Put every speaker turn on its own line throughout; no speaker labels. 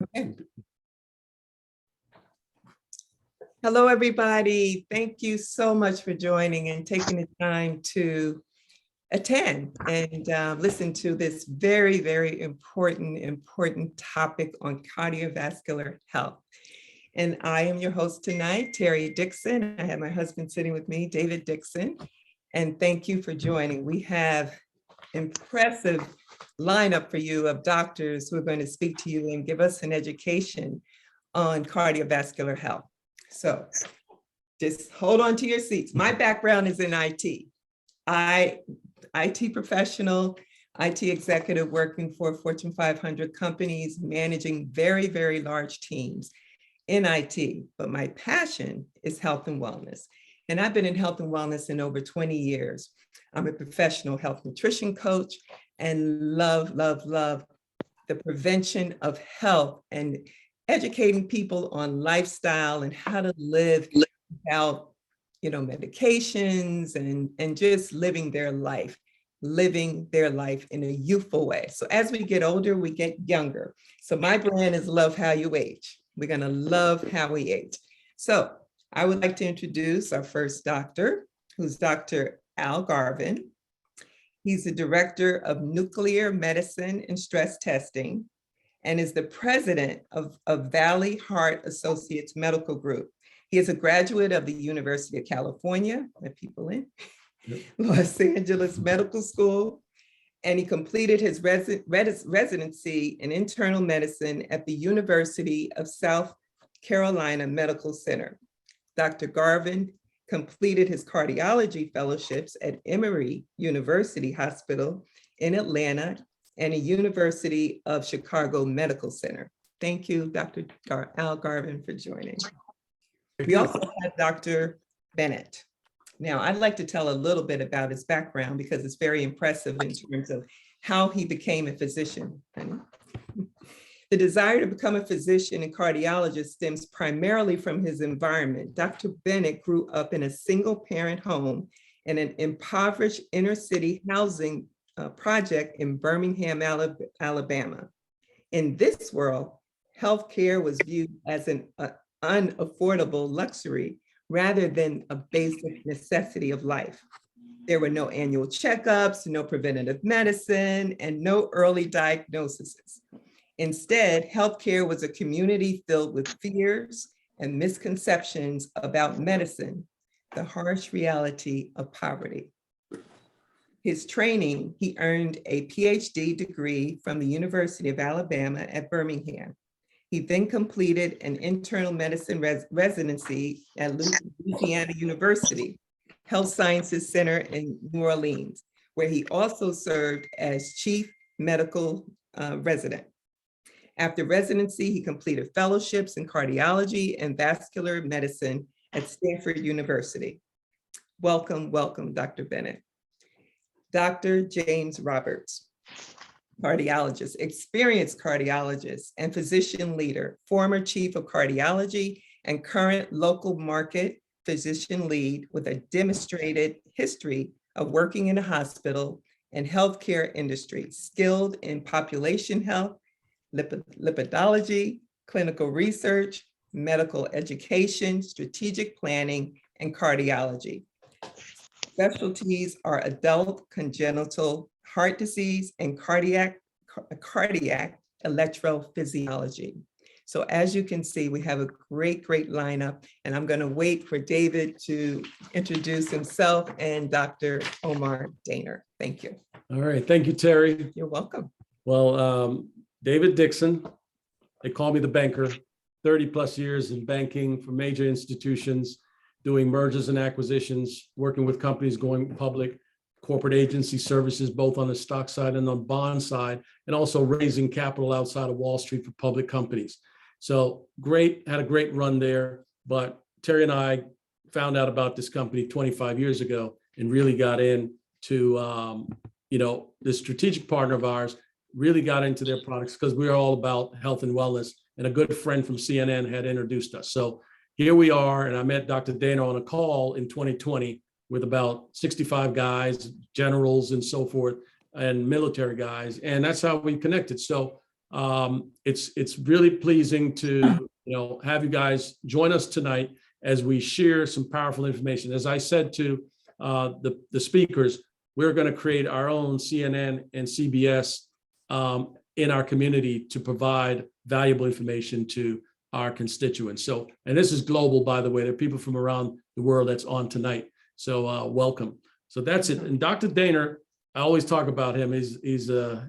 Okay. Hello, everybody. Thank you so much for joining and taking the time to attend and listen to this very, very important topic on cardiovascular health. And I am your host tonight, Terri Dixon. I have my husband sitting with me, David Dixon. And thank you for joining. We have impressive lineup for you of doctors who are going to speak to you and give us an education on cardiovascular health. So just hold on to your seats. My background is in IT. IT professional, IT executive working for Fortune 500 companies, managing very, very large teams in IT. But my passion is health and wellness. And I've been in health and wellness in over 20 years. I'm a professional health nutrition coach and love the prevention of health and educating people on lifestyle and how to live without, medications and just living their life in a youthful way. So as we get older, we get younger. So my brand is Love How You Age. We're gonna love how we age. So I would like to introduce our first doctor, who's Dr. Al Garvin. He's the director of nuclear medicine and stress testing and is the president of Valley Heart Associates Medical Group. He is a graduate of the University of California, Los Angeles Medical School, and he completed his residency in internal medicine at the University of South Carolina Medical Center. Dr. Garvin completed his cardiology fellowships at Emory University Hospital in Atlanta and a University of Chicago Medical Center. Thank you, Dr. Al Garvin, for joining. We also have Dr. Bennett. Now, I'd like to tell a little bit about his background because it's very impressive in terms of how he became a physician. The desire to become a physician and cardiologist stems primarily from his environment. Dr. Bennett grew up in a single-parent home in an impoverished inner-city housing project in Birmingham, Alabama. In this world, healthcare was viewed as an unaffordable luxury rather than a basic necessity of life. There were no annual checkups, no preventative medicine, and no early diagnoses. Instead, healthcare was a community filled with fears and misconceptions about medicine, the harsh reality of poverty. His training, he earned a PhD degree from the University of Alabama at Birmingham. He then completed an internal medicine residency at Louisiana University Health Sciences Center in New Orleans, where he also served as chief medical resident. After residency, he completed fellowships in cardiology and vascular medicine at Stanford University. Welcome, Dr. Bennett. Dr. James Roberts, cardiologist, experienced cardiologist and physician leader, former chief of cardiology and current local market physician lead with a demonstrated history of working in a hospital and healthcare industry, skilled in population health, lipidology, clinical research, medical education, strategic planning, and cardiology. Specialties are adult congenital heart disease and cardiac electrophysiology. So as you can see, we have a great lineup, and I'm going to wait for David to introduce himself and Dr. Omar Daner. Thank you.
All right. Thank you, Terri.
You're welcome.
Well, David Dixon, they call me the banker, 30 plus years in banking for major institutions, doing mergers and acquisitions, working with companies going public, corporate agency services, both on the stock side and on the bond side, and also raising capital outside of Wall Street for public companies. So had a great run there. But Terri and I found out about this company 25 years ago and really got into, this strategic partner of ours, really got into their products because we are all about health and wellness, and a good friend from CNN had introduced us. So here we are, and I met Dr. Daner on a call in 2020 with about 65 guys, generals and so forth, and military guys, and that's how we connected. So It's really pleasing to have you guys join us tonight as we share some powerful information. As I said to the speakers, we're going to create our own CNN and CBS in our community to provide valuable information to our constituents. So, and this is global, by the way. There are people from around the world that's on tonight. So welcome. So that's it. And Dr. Daner, I always talk about him. He's a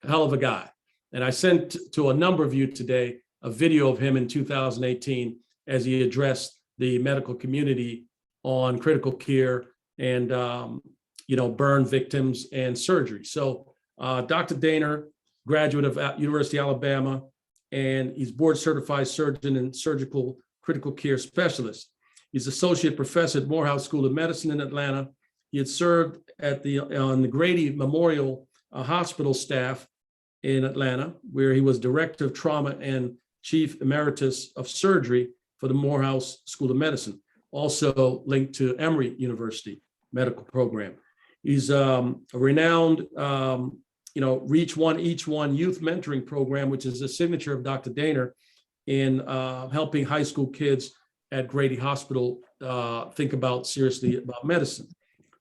hell of a guy. And I sent to a number of you today a video of him in 2018 as he addressed the medical community on critical care and burn victims and surgery. So Dr. Daner, graduate of University of Alabama, and he's board certified surgeon and surgical critical care specialist. He's associate professor at Morehouse School of Medicine in Atlanta. He had served on the Grady Memorial Hospital staff in Atlanta, where he was director of trauma and chief emeritus of surgery for the Morehouse School of Medicine, also linked to Emory University medical program. He's a renowned Reach One, Each One youth mentoring program, which is a signature of Dr. Daner in helping high school kids at Grady Hospital think seriously about medicine.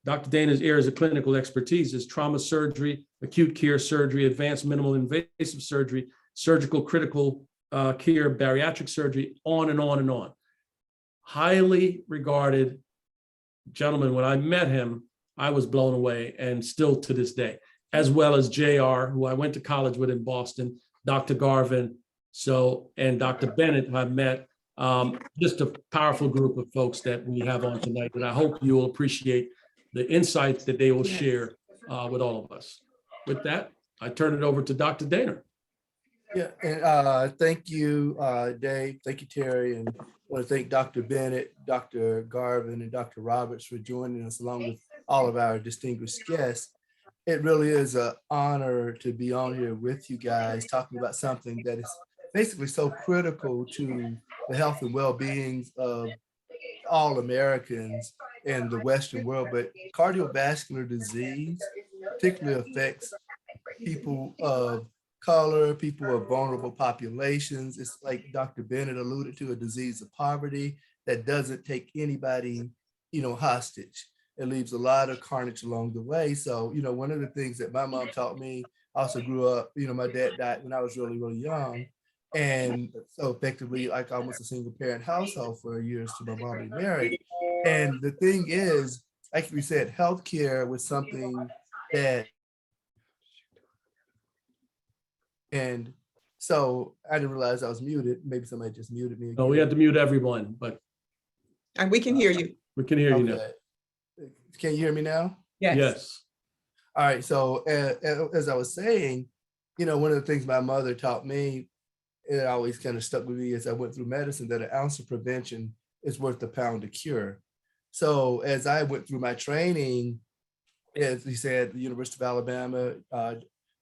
Dr. Daner's areas of clinical expertise is trauma surgery, acute care surgery, advanced minimal invasive surgery, surgical critical care, bariatric surgery, on and on and on. Highly regarded gentleman. When I met him, I was blown away, and still to this day, as well as JR, who I went to college with in Boston, Dr. Garvin, and Dr. Bennett, who I met. Just a powerful group of folks that we have on tonight, and I hope you will appreciate the insights that they will share with all of us. With that, I turn it over to Dr. Daner.
Yeah, and thank you, Dave. Thank you, Terry. And I want to thank Dr. Bennett, Dr. Garvin, and Dr. Roberts for joining us, along with all of our distinguished guests. It really is an honor to be on here with you guys, talking about something that is basically so critical to the health and well-being of all Americans in the Western world. But cardiovascular disease particularly affects people of color, people of vulnerable populations. It's like Dr. Bennett alluded to, a disease of poverty that doesn't take anybody, hostage. It leaves a lot of carnage along the way. So, one of the things that my mom taught me, I also grew up, my dad died when I was really, really young. And so effectively, like almost a single parent household for years to my mom being married. And the thing is, like we said, healthcare was something that, and so I didn't realize I was muted. Maybe somebody just muted me again.
No, we had to mute everyone, but.
And we can hear you.
We can hear you now.
Can you hear me now?
Yes.
Yes.
All right. So as I was saying, one of the things my mother taught me, it always kind of stuck with me as I went through medicine, that an ounce of prevention is worth a pound of cure. So as I went through my training, as he said, the University of Alabama,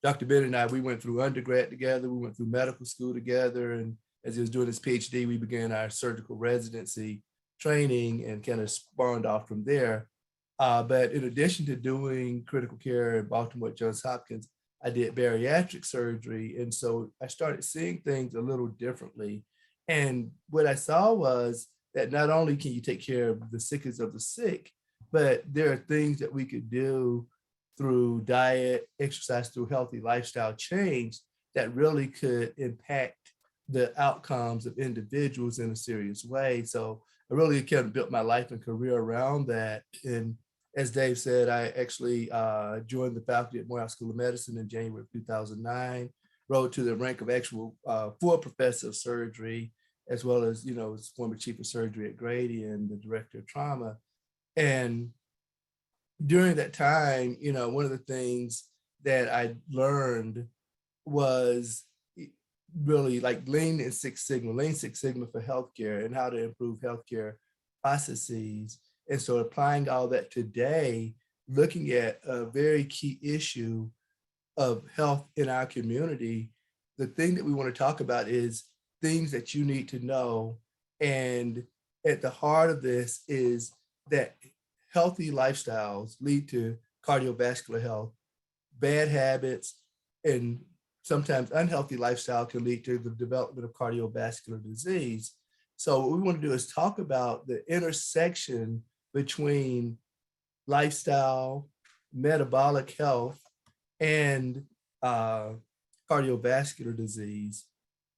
Dr. Bennett and I, we went through undergrad together, we went through medical school together. And as he was doing his PhD, we began our surgical residency training and kind of spawned off from there. But in addition to doing critical care in Baltimore at Johns Hopkins, I did bariatric surgery. And so I started seeing things a little differently. And what I saw was that not only can you take care of the sickest of the sick, but there are things that we could do through diet, exercise, through healthy lifestyle change that really could impact the outcomes of individuals in a serious way. So I really kind of built my life and career around that. And as Dave said, I actually joined the faculty at Morehouse School of Medicine in January of 2009, rose to the rank of actual full professor of surgery, as well as, as former chief of surgery at Grady and the director of trauma. And during that time, one of the things that I learned was really like Lean Six Sigma for healthcare and how to improve healthcare processes. And so applying all that today, looking at a very key issue of health in our community, the thing that we want to talk about is things that you need to know. And at the heart of this is that healthy lifestyles lead to cardiovascular health, bad habits and sometimes unhealthy lifestyle can lead to the development of cardiovascular disease. So what we want to do is talk about the intersection between lifestyle, metabolic health, and cardiovascular disease.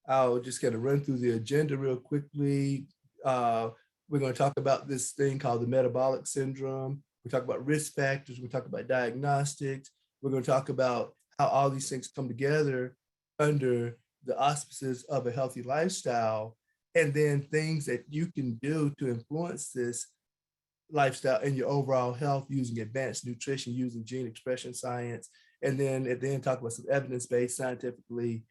I'll just kind of run through the agenda real quickly. We're going to talk about this thing called the metabolic syndrome. We talk about risk factors. We talk about diagnostics. We're going to talk about how all these things come together under the auspices of a healthy lifestyle, and then things that you can do to influence this lifestyle and your overall health using advanced nutrition, using gene expression science. And then at the end, talk about some evidence-based, scientifically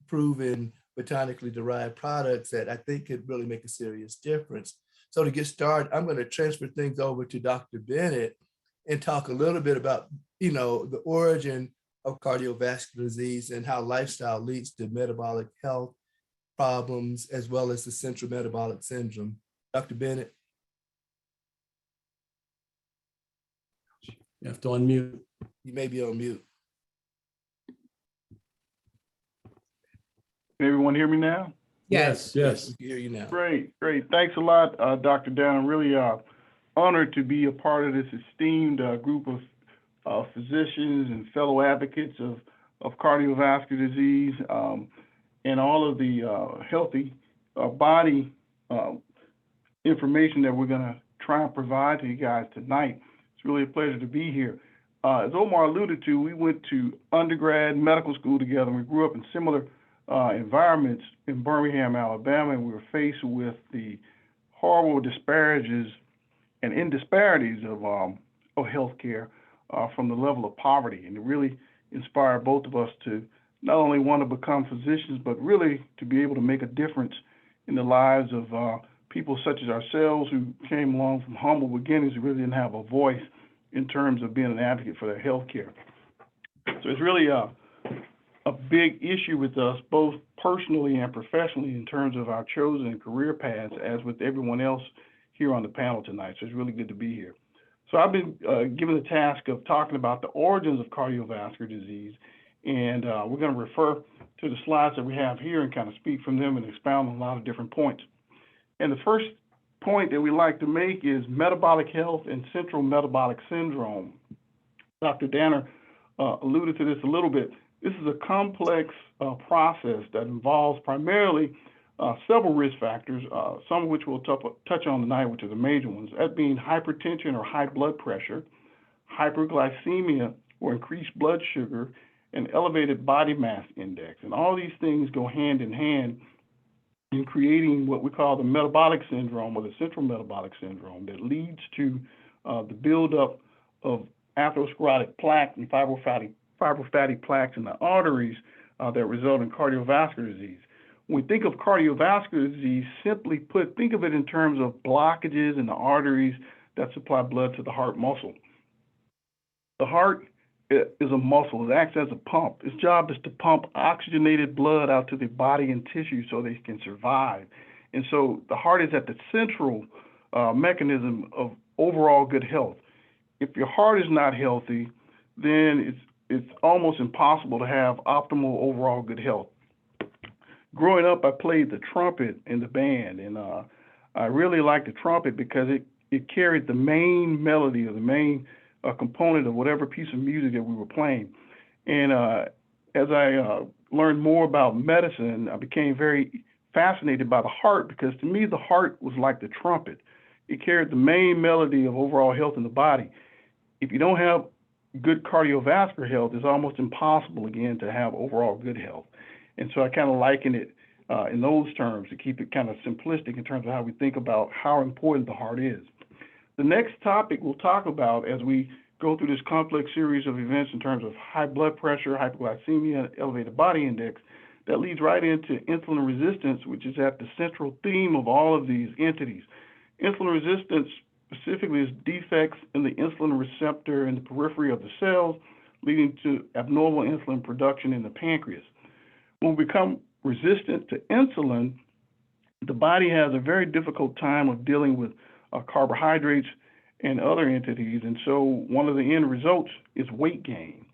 proven, botanically derived products that I think could really make a serious difference. So to get started, I'm going to transfer things over to Dr. Bennett and talk a little bit about, the origin of cardiovascular disease and how lifestyle leads to metabolic health problems, as well as the central metabolic syndrome. Dr. Bennett.
You have to unmute.
You may be on mute.
Can everyone hear me now?
Yes.
We can hear you now.
Great. Thanks a lot, Dr. Dan. I'm really honored to be a part of this esteemed group of physicians and fellow advocates of cardiovascular disease and all of the healthy body information that we're going to try and provide to you guys tonight. It's really a pleasure to be here. As Omar alluded to, we went to undergrad medical school together, and we grew up in similar environments in Birmingham, Alabama, and we were faced with the horrible disparities and disparities of healthcare from the level of poverty. And it really inspired both of us to not only want to become physicians, but really to be able to make a difference in the lives of people such as ourselves who came along from humble beginnings who really didn't have a voice in terms of being an advocate for their healthcare. So it's really a big issue with us, both personally and professionally, in terms of our chosen career paths, as with everyone else here on the panel tonight. So it's really good to be here. So I've been given the task of talking about the origins of cardiovascular disease, and we're going to refer to the slides that we have here and kind of speak from them and expound on a lot of different points. And the first point that we like to make is metabolic health and central metabolic syndrome. Dr. Danner alluded to this a little bit. This is a complex process that involves primarily several risk factors, some of which we'll touch on tonight, which are the major ones, that being hypertension or high blood pressure, hyperglycemia or increased blood sugar, and elevated body mass index. And all these things go hand in hand in creating what we call the metabolic syndrome or the central metabolic syndrome that leads to the buildup of atherosclerotic plaque and fibrofatty plaques in the arteries that result in cardiovascular disease. When we think of cardiovascular disease, simply put, think of it in terms of blockages in the arteries that supply blood to the heart muscle. The heart is a muscle. It acts as a pump. Its job is to pump oxygenated blood out to the body and tissue so they can survive. And so the heart is at the central mechanism of overall good health. If your heart is not healthy, then it's almost impossible to have optimal overall good health. Growing up, I played the trumpet in the band, and I really liked the trumpet because it carried the main melody or the main component of whatever piece of music that we were playing. And as I learned more about medicine, I became very fascinated by the heart, because to me, the heart was like the trumpet. It carried the main melody of overall health in the body. If you don't have good cardiovascular health, it's almost impossible, again, to have overall good health. And so I kind of liken it in those terms to keep it kind of simplistic in terms of how we think about how important the heart is. The next topic we'll talk about as we go through this complex series of events in terms of high blood pressure, hyperglycemia, elevated body index, that leads right into insulin resistance, which is at the central theme of all of these entities. Insulin resistance specifically is defects in the insulin receptor in the periphery of the cells, leading to abnormal insulin production in the pancreas. When we become resistant to insulin, the body has a very difficult time of dealing with carbohydrates and other entities. And so one of the end results is weight gain.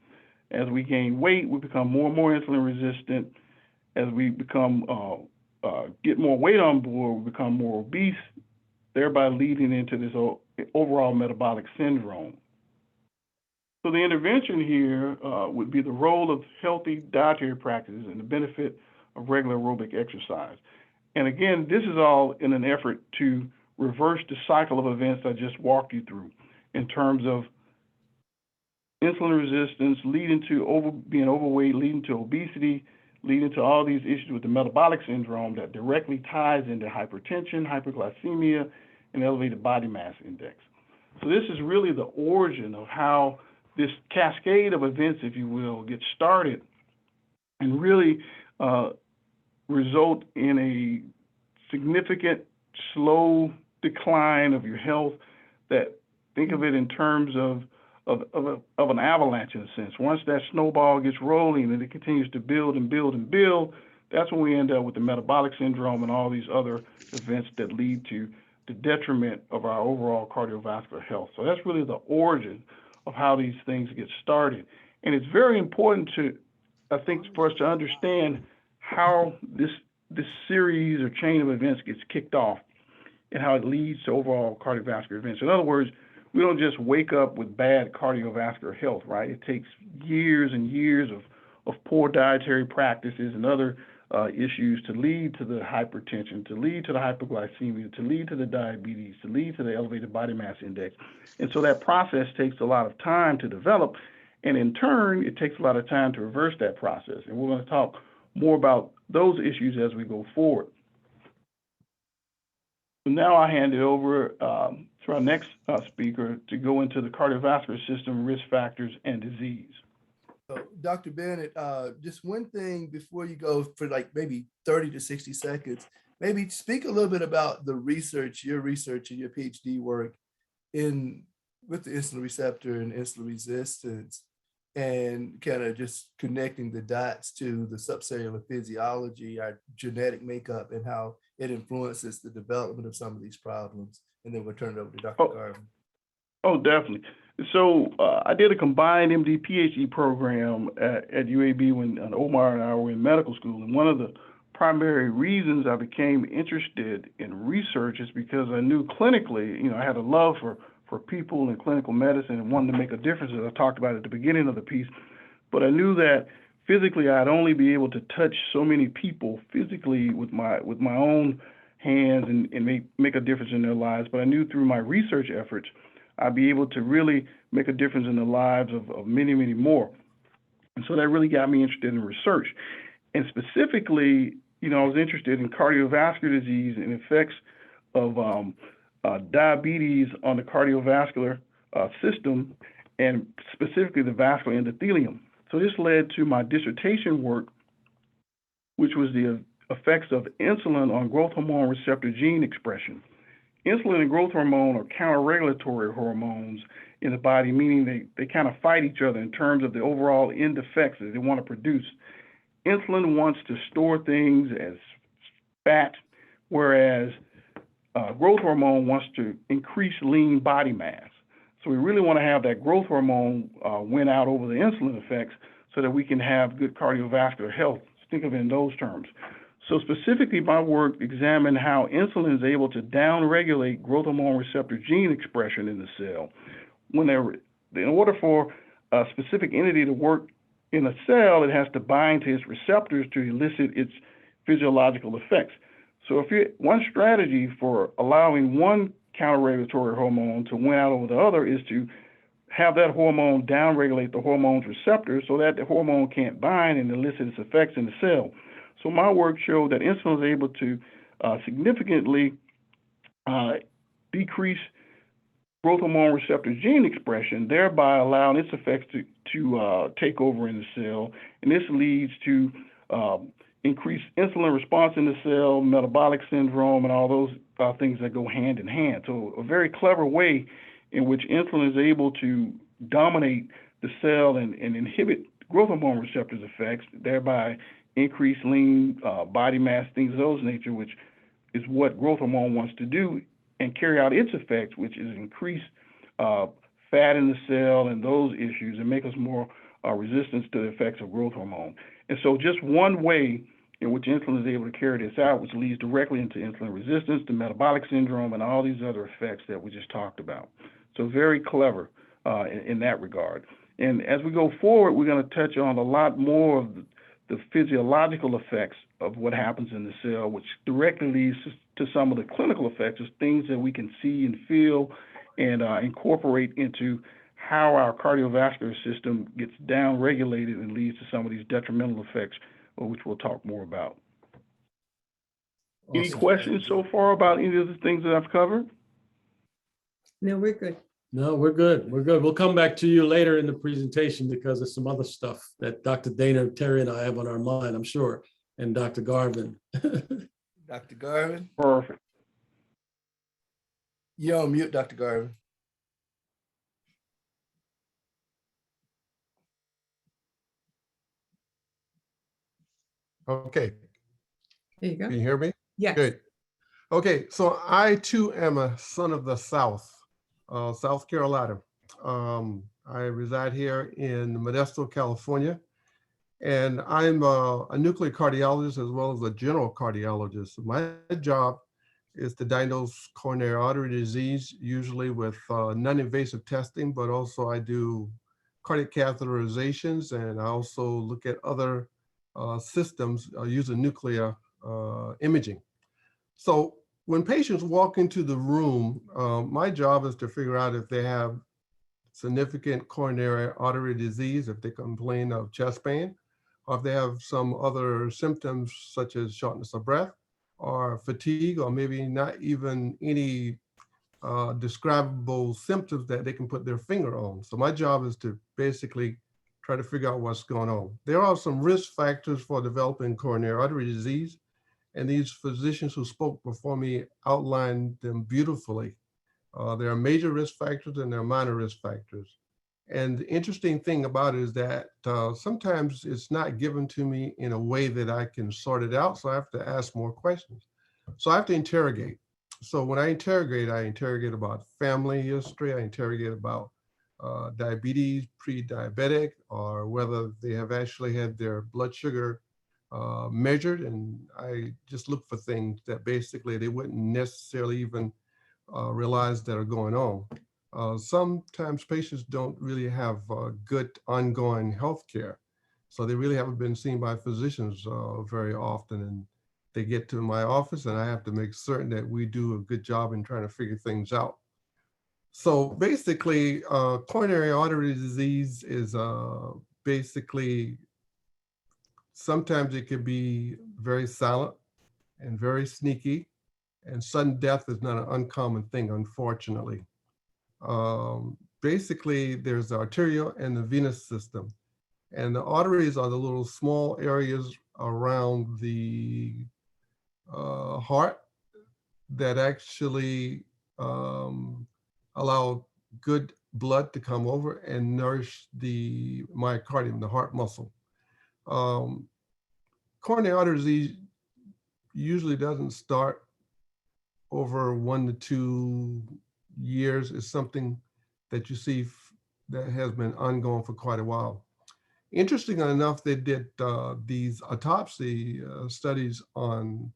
As we gain weight, we become more and more insulin resistant. As we become get more weight on board, we become more obese, thereby leading into this overall metabolic syndrome. So the intervention here would be the role of healthy dietary practices and the benefit of regular aerobic exercise. And again, this is all in an effort to reverse the cycle of events I just walked you through in terms of insulin resistance leading to being overweight, leading to obesity, leading to all these issues with the metabolic syndrome that directly ties into hypertension, hyperglycemia, and elevated body mass index. So this is really the origin of how this cascade of events, if you will, gets started and really result in a significant, slow decline of your health. That, think of it in terms of an avalanche, in a sense. Once that snowball gets rolling and it continues to build and build and build, that's when we end up with the metabolic syndrome and all these other events that lead to the detriment of our overall cardiovascular health. So that's really the origin of how these things get started. And it's very important to, I think, for us to understand how this series or chain of events gets kicked off and how it leads to overall cardiovascular events. In other words, we don't just wake up with bad cardiovascular health, right? It takes years and years of poor dietary practices and other issues to lead to the hypertension, to lead to the hypoglycemia, to lead to the diabetes, to lead to the elevated body mass index. And so that process takes a lot of time to develop. And in turn, it takes a lot of time to reverse that process. And we're going to talk more about those issues as we go forward. So now I hand it over to our next speaker to go into the cardiovascular system, risk factors, and disease.
Dr. Bennett, just one thing before you go for like maybe 30 to 60 seconds, maybe speak a little bit about the research, your research and your PhD work with the insulin receptor and insulin resistance, and kind of just connecting the dots to the subcellular physiology, our genetic makeup, and how it influences the development of some of these problems. And then we'll turn it over to Dr. Garvin.
Oh, definitely. So I did a combined MD PhD program at UAB when Omar and I were in medical school. And one of the primary reasons I became interested in research is because I knew clinically, I had a love for people in clinical medicine and wanted to make a difference, as I talked about at the beginning of the piece. But I knew that physically I'd only be able to touch so many people physically with my own hands and make a difference in their lives. But I knew through my research efforts, I'd be able to really make a difference in the lives of many, many more. And so that really got me interested in research. And specifically, I was interested in cardiovascular disease and effects of diabetes on the cardiovascular system, and specifically the vascular endothelium. So this led to my dissertation work, which was the effects of insulin on growth hormone receptor gene expression. Insulin and growth hormone are counter-regulatory hormones in the body, meaning they kind of fight each other in terms of the overall end effects that they want to produce. Insulin wants to store things as fat, whereas growth hormone wants to increase lean body mass. So we really want to have that growth hormone win out over the insulin effects so that we can have good cardiovascular health. Think of it in those terms. So specifically, my work examined how insulin is able to downregulate growth hormone receptor gene expression in the cell. In order for a specific entity to work in a cell, it has to bind to its receptors to elicit its physiological effects. So one strategy for allowing one counter-regulatory hormone to win out over the other is to have that hormone downregulate the hormone's receptors so that the hormone can't bind and elicit its effects in the cell. So my work showed that insulin is able to significantly decrease growth hormone receptor gene expression, thereby allowing its effects to take over in the cell. And this leads to increased insulin response in the cell, metabolic syndrome, and all those things that go hand in hand. So a very clever way in which insulin is able to dominate the cell and inhibit growth hormone receptors effects, thereby increase lean body mass, things of those nature, which is what growth hormone wants to do, and carry out its effects, which is increase fat in the cell and those issues, and make us more resistance to the effects of growth hormone. And so just one way in which insulin is able to carry this out, which leads directly into insulin resistance, to metabolic syndrome, and all these other effects that we just talked about. So very clever in that regard. And as we go forward, we're going to touch on a lot more of the physiological effects of what happens in the cell, which directly leads to some of the clinical effects, of things that we can see and feel and incorporate into how our cardiovascular system gets down-regulated and leads to some of these detrimental effects, which we'll talk more about. Any
Awesome.
questions so far about any of the things that I've covered?
No, we're good.
No, we're good. We're good. We'll come back to you later in the presentation because there's some other stuff that Dr. Terri and I have on our mind, I'm sure, and Dr. Garvin.
Dr. Garvin,
Perfect.
you're on mute, Dr. Garvin.
Okay,
There you
can
go.
you hear me?
Yes.
Good. Okay, so I too am a son of the South, South Carolina. I reside here in Modesto, California, and I'm a nuclear cardiologist as well as a general cardiologist. My job is to diagnose coronary artery disease, usually with non-invasive testing, but also I do cardiac catheterizations, and I also look at other systems using nuclear imaging. So when patients walk into the room, my job is to figure out if they have significant coronary artery disease, if they complain of chest pain, or if they have some other symptoms such as shortness of breath or fatigue, or maybe not even any describable symptoms that they can put their finger on. So my job is to basically try to figure out what's going on. There are some risk factors for developing coronary artery disease, and these physicians who spoke before me outlined them beautifully. There are major risk factors and there are minor risk factors. And the interesting thing about it is that sometimes it's not given to me in a way that I can sort it out, so I have to ask more questions. So I have to interrogate. So when I interrogate about family history, I interrogate about diabetes, pre-diabetic, or whether they have actually had their blood sugar measured. And I just look for things that basically they wouldn't necessarily even realize that are going on. Sometimes patients don't really have good ongoing health care. So they really haven't been seen by physicians very often. And they get to my office and I have to make certain that we do a good job in trying to figure things out. So basically, coronary artery disease is basically, sometimes it can be very silent and very sneaky, and sudden death is not an uncommon thing, unfortunately. Basically, there's the arterial and the venous system. And the arteries are the little small areas around the heart that actually allow good blood to come over and nourish the myocardium, the heart muscle. Coronary artery disease usually doesn't start over 1 to 2 years. It's something that you see that has been ongoing for quite a while. Interestingly enough, they did these autopsy studies on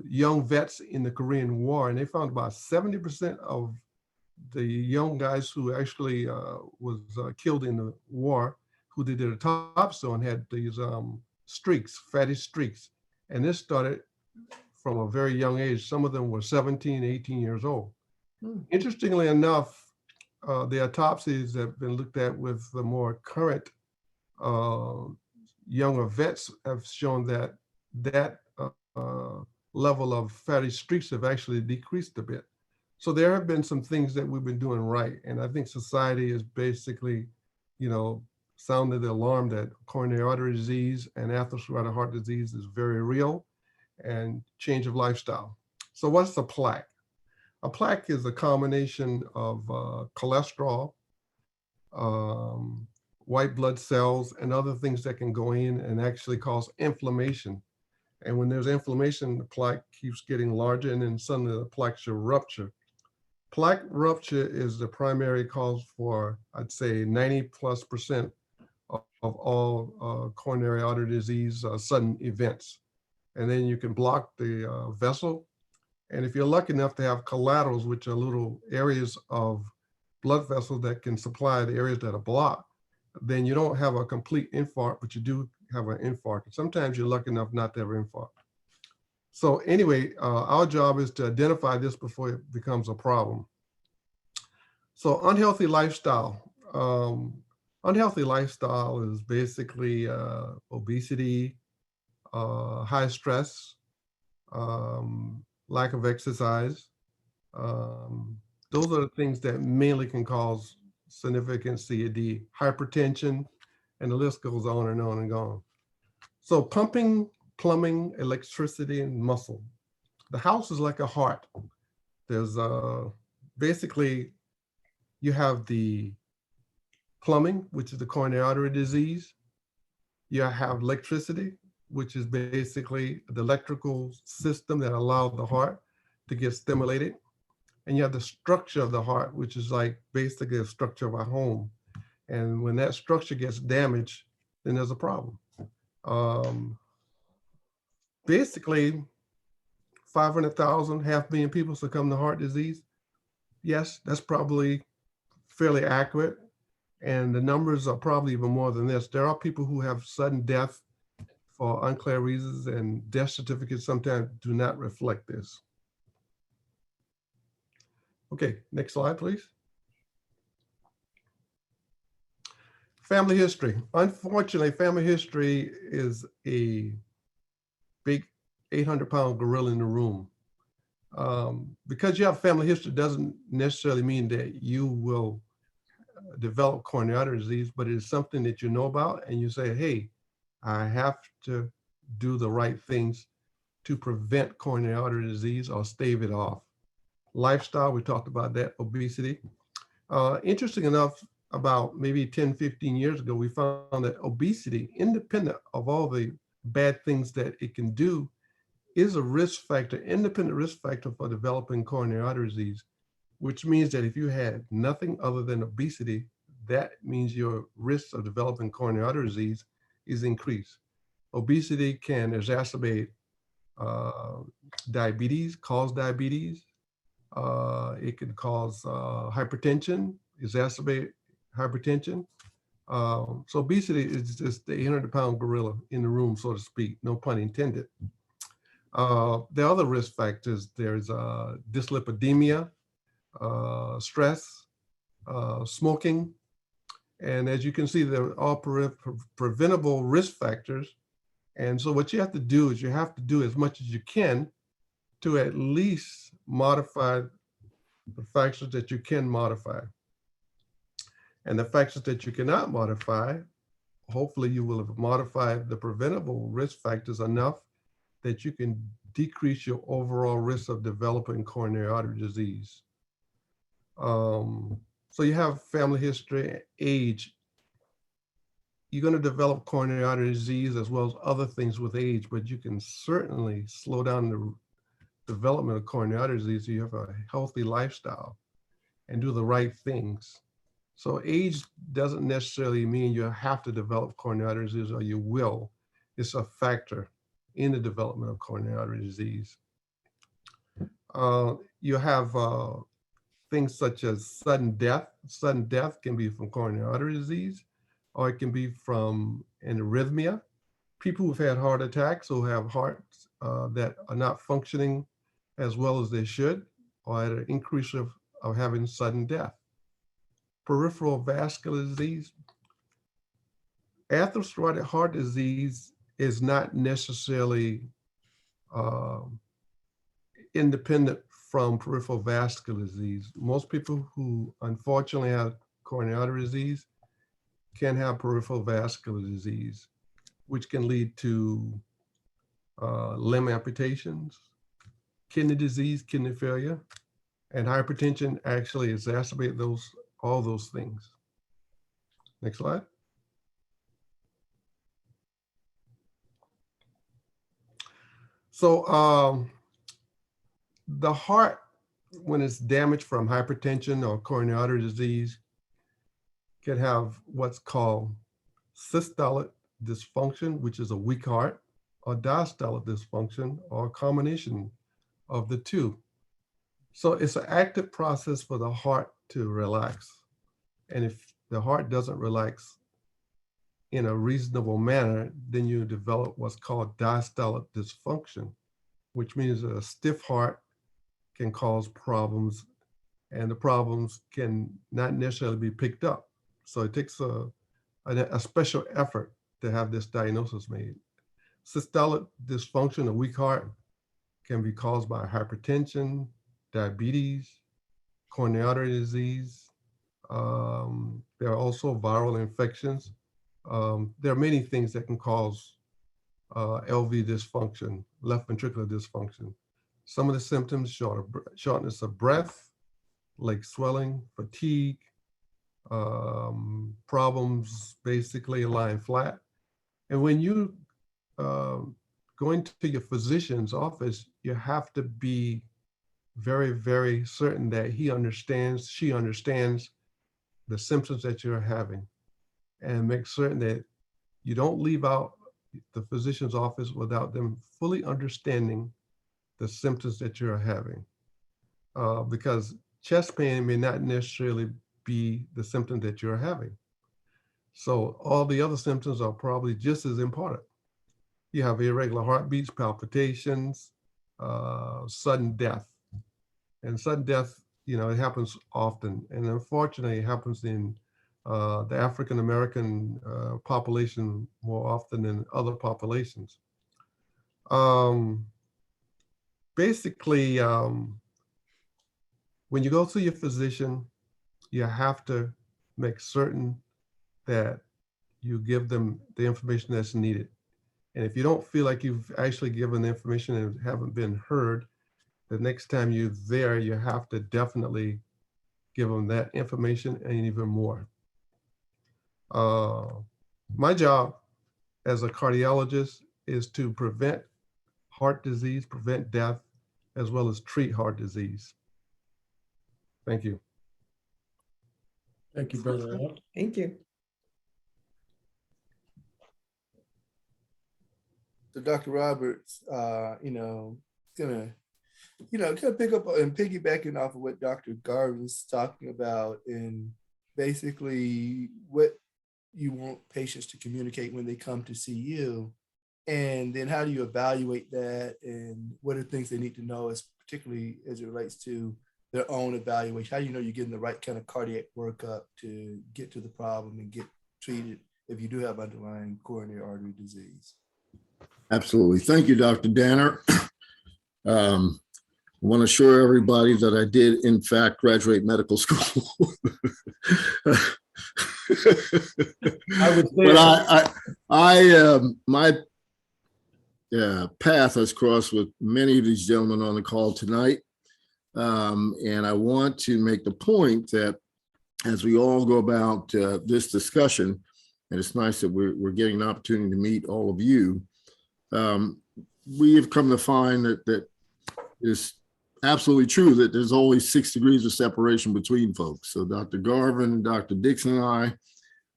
young vets in the Korean War, and they found about 70% of the young guys who actually was killed in the war, who they did autopsy on, had these streaks, fatty streaks. And this started from a very young age. Some of them were 17, 18 years old. Interestingly enough, the autopsies have been looked at with the more current younger vets have shown that that level of fatty streaks have actually decreased a bit. So there have been some things that we've been doing right. And I think society is basically, sounded the alarm that coronary artery disease and atherosclerotic heart disease is very real, and change of lifestyle. So what's a plaque? A plaque is a combination of cholesterol, white blood cells, and other things that can go in and actually cause inflammation. And when there's inflammation, the plaque keeps getting larger, and then suddenly the plaque should rupture. Plaque rupture is the primary cause for, I'd say, 90+% of all coronary artery disease sudden events. And then you can block the vessel. And if you're lucky enough to have collaterals, which are little areas of blood vessels that can supply the areas that are blocked, then you don't have a complete infarct, but you do have an infarct. And sometimes you're lucky enough not to have an infarct. So anyway, our job is to identify this before it becomes a problem. So unhealthy lifestyle. Unhealthy lifestyle is basically obesity, high stress, lack of exercise. Those are the things that mainly can cause significant CAD, hypertension, and the list goes on and on and on. So pumping, plumbing, electricity, and muscle. The house is like a heart. There's basically, you have the plumbing, which is the coronary artery disease. You have electricity, which is basically the electrical system that allows the heart to get stimulated. And you have the structure of the heart, which is like basically the structure of our home. And when that structure gets damaged, then there's a problem. Basically, 500,000, 500,000 people succumb to heart disease. Yes, that's probably fairly accurate. And the numbers are probably even more than this. There are people who have sudden death for unclear reasons, and death certificates sometimes do not reflect this. Okay, next slide, please. Family history. Unfortunately, family history is a big 800-pound gorilla in the room. Because you have family history doesn't necessarily mean that you will develop coronary artery disease, but it is something that you know about and you say, hey, I have to do the right things to prevent coronary artery disease or stave it off. Lifestyle, we talked about that, obesity. Interesting enough, about maybe 10, 15 years ago, we found that obesity, independent of all the bad things that it can do, is a risk factor, independent risk factor for developing coronary artery disease, which means that if you had nothing other than obesity, that means your risk of developing coronary artery disease is increased. Obesity can exacerbate diabetes, cause diabetes. It can cause hypertension, exacerbate hypertension. So obesity is just the 800-pound gorilla in the room, so to speak, no pun intended. There are other risk factors. There's dyslipidemia, stress, smoking. And as you can see, they're all preventable risk factors. And so what you have to do is you have to do as much as you can to at least modify the factors that you can modify. And the factors that you cannot modify, hopefully you will have modified the preventable risk factors enough that you can decrease your overall risk of developing coronary artery disease. So you have family history, age. You're going to develop coronary artery disease as well as other things with age, but you can certainly slow down the development of coronary artery disease if you have a healthy lifestyle and do the right things. So age doesn't necessarily mean you have to develop coronary artery disease, or you will. It's a factor in the development of coronary artery disease. You have things such as sudden death. Sudden death can be from coronary artery disease, or it can be from an arrhythmia. People who've had heart attacks, who have hearts that are not functioning as well as they should, or at an increase of having sudden death. Peripheral vascular disease. Atherosclerotic heart disease is not necessarily independent from peripheral vascular disease. Most people who unfortunately have coronary artery disease can have peripheral vascular disease, which can lead to limb amputations, kidney disease, kidney failure, and hypertension actually exacerbate all those things. Next slide. So the heart, when it's damaged from hypertension or coronary artery disease, can have what's called systolic dysfunction, which is a weak heart, or diastolic dysfunction, or a combination of the two. So it's an active process for the heart to relax. And if the heart doesn't relax in a reasonable manner, then you develop what's called diastolic dysfunction, which means a stiff heart can cause problems, and the problems can not necessarily be picked up. So it takes a special effort to have this diagnosis made. Systolic dysfunction, a weak heart, can be caused by hypertension, diabetes, coronary artery disease. There are also viral infections. There are many things that can cause LV dysfunction, left ventricular dysfunction. Some of the symptoms: shortness of breath, leg swelling, fatigue, problems basically lying flat. And when you go into your physician's office, you have to be very, very certain that she understands the symptoms that you're having, and make certain that you don't leave out the physician's office without them fully understanding the symptoms that you're having. Because chest pain may not necessarily be the symptom that you're having. So all the other symptoms are probably just as important. You have irregular heartbeats, palpitations, sudden death. And sudden death, it happens often. And unfortunately, it happens in the African-American population more often than other populations. Basically, when you go to your physician, you have to make certain that you give them the information that's needed. And if you don't feel like you've actually given the information and haven't been heard, the next time you're there, you have to definitely give them that information and even more. My job as a cardiologist is to prevent heart disease, prevent death, as well as treat heart disease. Thank you.
Thank you, Brother Al.
Thank you.
So Dr. Roberts, gonna pick up and piggybacking off of what Dr. Garvin's talking about, and basically what you want patients to communicate when they come to see you, and then how do you evaluate that, and what are things they need to know, particularly as it relates to their own evaluation? How do you know you're getting the right kind of cardiac workup to get to the problem and get treated if you do have underlying coronary artery disease?
Absolutely. Thank you, Dr. Danner. I want to assure everybody that I did, in fact, graduate medical school.
I would say,
But my path has crossed with many of these gentlemen on the call tonight. And I want to make the point that as we all go about this discussion, and it's nice that we're getting an opportunity to meet all of you, we have come to find that it's absolutely true that there's always 6 degrees of separation between folks. So Dr. Garvin, Dr. Dixon, and I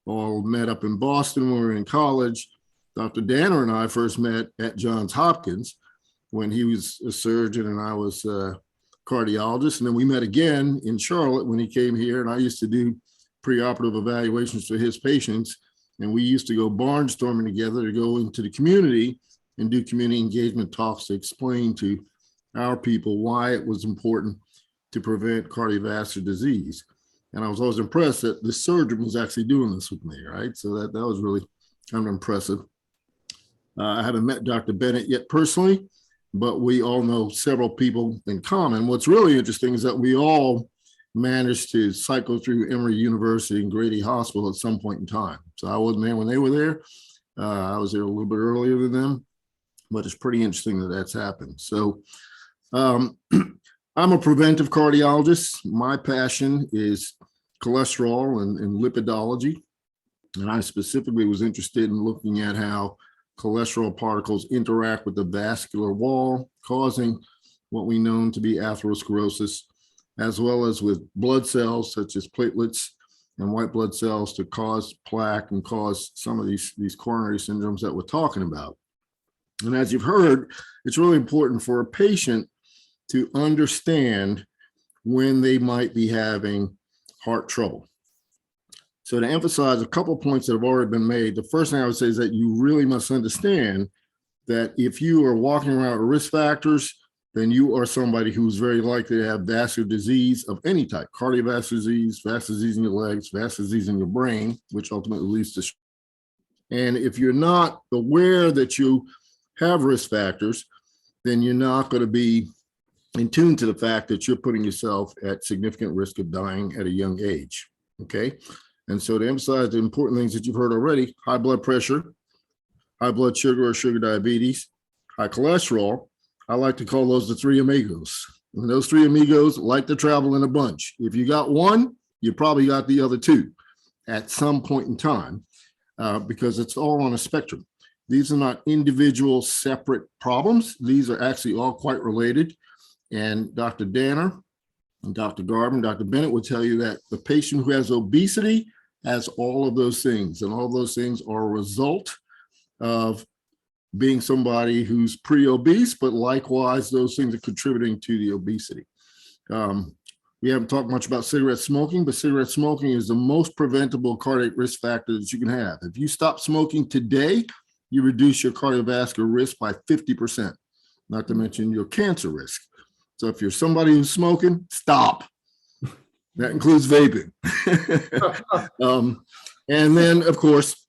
all met up in Boston when we were in college. Dr. Danner and I first met at Johns Hopkins when he was a surgeon and I was a cardiologist. And then we met again in Charlotte when he came here, and I used to do preoperative evaluations for his patients. And we used to go barnstorming together to go into the community and do community engagement talks to explain to our people why it was important to prevent cardiovascular disease. And I was always impressed that the surgeon was actually doing this with me, right? So that was really kind of impressive. I haven't met Dr. Bennett yet personally, but we all know several people in common. What's really interesting is that we all managed to cycle through Emory University and Grady Hospital at some point in time. So I wasn't there when they were there. I was there a little bit earlier than them, but it's pretty interesting that that's happened. So I'm a preventive cardiologist. My passion is cholesterol and lipidology. And I specifically was interested in looking at how cholesterol particles interact with the vascular wall, causing what we know to be atherosclerosis, as well as with blood cells such as platelets and white blood cells to cause plaque and cause some of these coronary syndromes that we're talking about. And as you've heard, it's really important for a patient to understand when they might be having heart trouble. So to emphasize a couple of points that have already been made, the first thing I would say is that you really must understand that if you are walking around with risk factors, then you are somebody who's very likely to have vascular disease of any type, cardiovascular disease, vascular disease in your legs, vascular disease in your brain, which ultimately leads to. And if you're not aware that you have risk factors, then you're not going to be in tune to the fact that you're putting yourself at significant risk of dying at a young age, okay? And so to emphasize the important things that you've heard already, high blood pressure, high blood sugar or sugar diabetes, high cholesterol, I like to call those the three amigos. And those three amigos like to travel in a bunch. If you got one, you probably got the other two at some point in time, because it's all on a spectrum. These are not individual separate problems. These are actually all quite related. And Dr. Danner and Dr. Garvin, Dr. Bennett would tell you that the patient who has obesity has all of those things, and all of those things are a result of being somebody who's pre-obese, but likewise, those things are contributing to the obesity. We haven't talked much about cigarette smoking, but cigarette smoking is the most preventable cardiac risk factor that you can have. If you stop smoking today, you reduce your cardiovascular risk by 50%, not to mention your cancer risk. So if you're somebody who's smoking, stop. That includes vaping. And then, of course,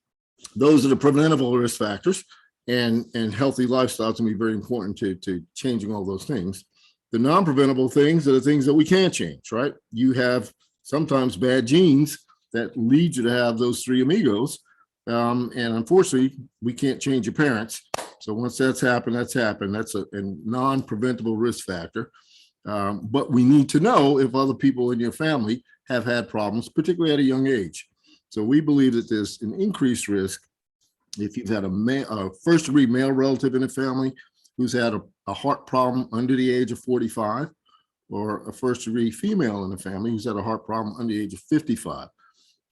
those are the preventable risk factors, and healthy lifestyles can be very important to changing all those things. The non-preventable things are the things that we can't change, right? You have sometimes bad genes that lead you to have those three amigos. And unfortunately, we can't change your parents. So once that's happened, that's happened. That's a non-preventable risk factor. But we need to know if other people in your family have had problems, particularly at a young age. So we believe that there's an increased risk if you've had a first-degree male relative in the family who's had a heart problem under the age of 45, or a first-degree female in the family who's had a heart problem under the age of 55.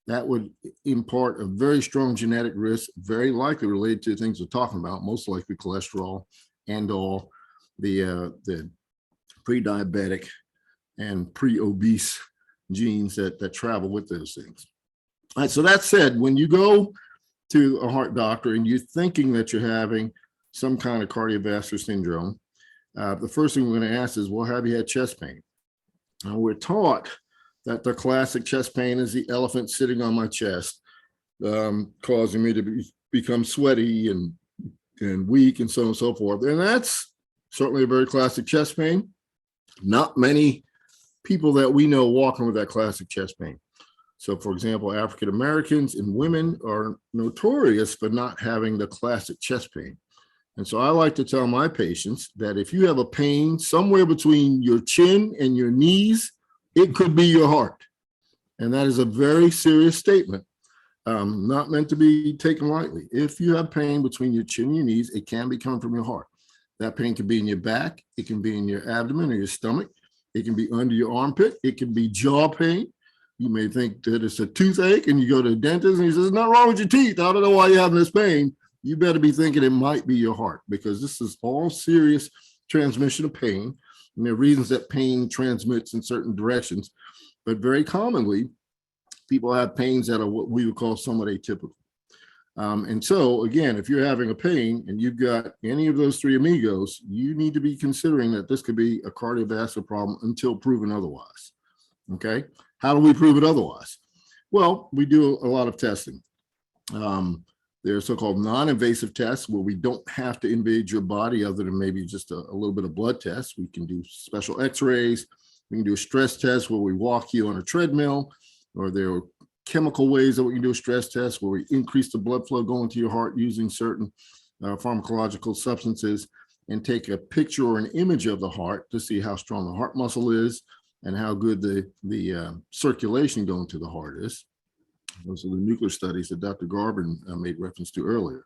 That would impart a very strong genetic risk, very likely related to things we're talking about, most likely cholesterol and all the pre-diabetic and pre-obese genes that travel with those things. All right, so that said, when you go to a heart doctor and you're thinking that you're having some kind of cardiovascular syndrome, the first thing we're going to ask is, well, have you had chest pain? And we're taught that the classic chest pain is the elephant sitting on my chest, causing me to become sweaty and weak and so on and so forth. And that's certainly a very classic chest pain. Not many people that we know walking with that classic chest pain. So for example, African Americans and women are notorious for not having the classic chest pain. And so I like to tell my patients that if you have a pain somewhere between your chin and your knees, it could be your heart. And that is a very serious statement, not meant to be taken lightly. If you have pain between your chin and your knees, it can be coming from your heart. That pain can be in your back, it can be in your abdomen or your stomach, it can be under your armpit, it can be jaw pain. You may think that it's a toothache and you go to the dentist and he says, nothing wrong with your teeth. I don't know why you're having this pain. You better be thinking it might be your heart, because this is all serious transmission of pain. And there are reasons that pain transmits in certain directions, but very commonly people have pains that are what we would call somewhat atypical. And so again, if you're having a pain and you've got any of those three amigos, you need to be considering that this could be a cardiovascular problem until proven otherwise. Okay. How do we prove it otherwise? Well, we do a lot of testing. There are so-called non-invasive tests where we don't have to invade your body other than maybe just a little bit of blood tests. We can do special x-rays. We can do a stress test where we walk you on a treadmill, or there are chemical ways that we can do a stress test where we increase the blood flow going to your heart using certain pharmacological substances, and take a picture or an image of the heart to see how strong the heart muscle is and how good the circulation going to the heart is. Those are the nuclear studies that Dr. Garvin made reference to earlier.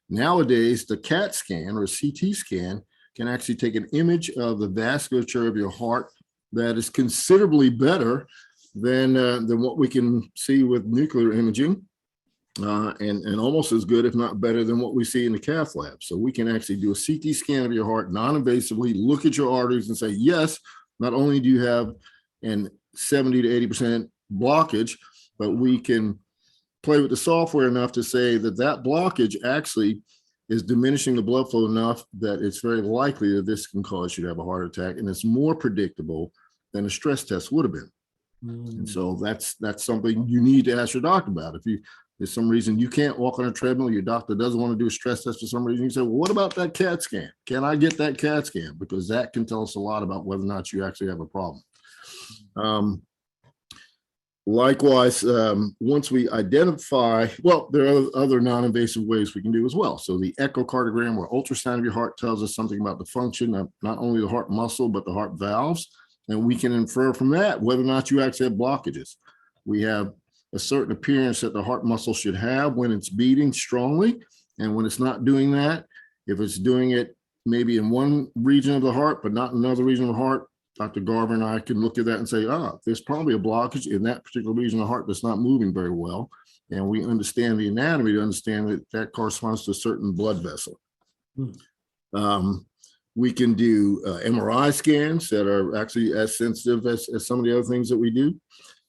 Nowadays, the CAT scan or CT scan can actually take an image of the vasculature of your heart that is considerably better than what we can see with nuclear imaging, and almost as good, if not better, than what we see in the cath lab. So we can actually do a CT scan of your heart non-invasively, look at your arteries and say, yes, not only do you have an 70 to 80% blockage, but we can play with the software enough to say that that blockage actually is diminishing the blood flow enough that it's very likely that this can cause you to have a heart attack, and it's more predictable than a stress test would have been. And so that's something you need to ask your doctor about. If there's some reason you can't walk on a treadmill, your doctor doesn't want to do a stress test for some reason, you say, well, what about that CAT scan? Can I get that CAT scan? Because that can tell us a lot about whether or not you actually have a problem. Likewise, once we identify, well, there are other non-invasive ways we can do as well. So the echocardiogram, where ultrasound of your heart tells us something about the function of not only the heart muscle, but the heart valves. And we can infer from that whether or not you actually have blockages. We have a certain appearance that the heart muscle should have when it's beating strongly. And when it's not doing that, if it's doing it maybe in one region of the heart, but not in another region of the heart, Dr. Garver and I can look at that and say, there's probably a blockage in that particular region of the heart that's not moving very well. And we understand the anatomy to understand that that corresponds to a certain blood vessel. We can do MRI scans that are actually as sensitive as some of the other things that we do.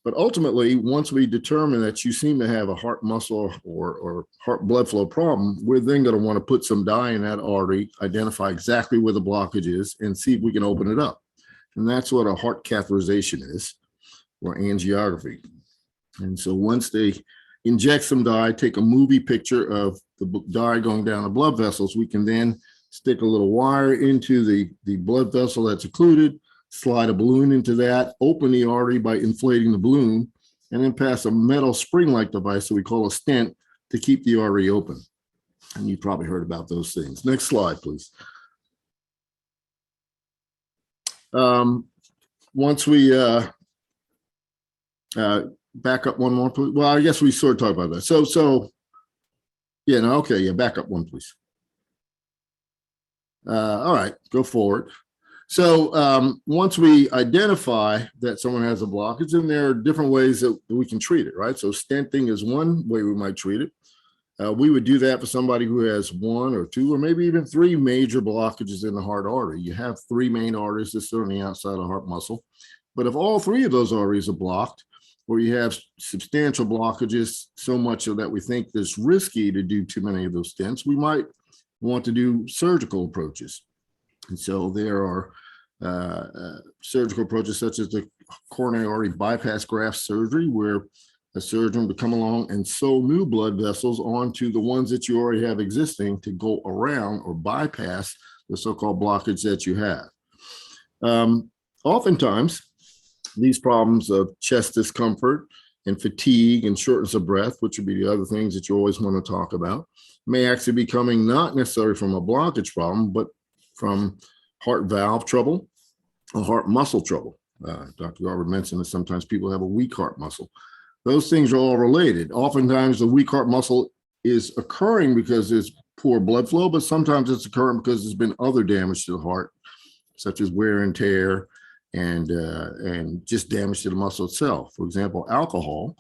But ultimately, once we determine that you seem to have a heart muscle or heart blood flow problem, we're then going to want to put some dye in that artery, identify exactly where the blockage is, and see if we can open it up. And that's what a heart catheterization is, or angiography. And so once they inject some dye, take a movie picture of the dye going down the blood vessels, we can then stick a little wire into the blood vessel that's occluded, slide a balloon into that, open the artery by inflating the balloon, and then pass a metal spring-like device that we call a stent to keep the artery open. And you've probably heard about those things. Next slide, please. Once we back up one more, please. Well, I guess we sort of talked about that. So yeah, no, okay, yeah, back up one, please. All right, go forward. So once we identify that someone has a blockage, then there are different ways that we can treat it, right? So stenting is one way we might treat it. We would do that for somebody who has one or two or maybe even three major blockages in the heart artery. You have three main arteries that sit on the outside of the heart muscle. But if all three of those arteries are blocked, or you have substantial blockages, so much so that we think it's risky to do too many of those stents, we might want to do surgical approaches. And so there are surgical approaches such as the coronary artery bypass graft surgery, where a surgeon would come along and sew new blood vessels onto the ones that you already have existing to go around or bypass the so-called blockage that you have. Oftentimes, these problems of chest discomfort and fatigue and shortness of breath, which would be the other things that you always want to talk about, may actually be coming not necessarily from a blockage problem, but from heart valve trouble or heart muscle trouble. Dr. Garver mentioned that sometimes people have a weak heart muscle. Those things are all related. Oftentimes the weak heart muscle is occurring because there's poor blood flow, but sometimes it's occurring because there's been other damage to the heart, such as wear and tear and just damage to the muscle itself. For example, alcohol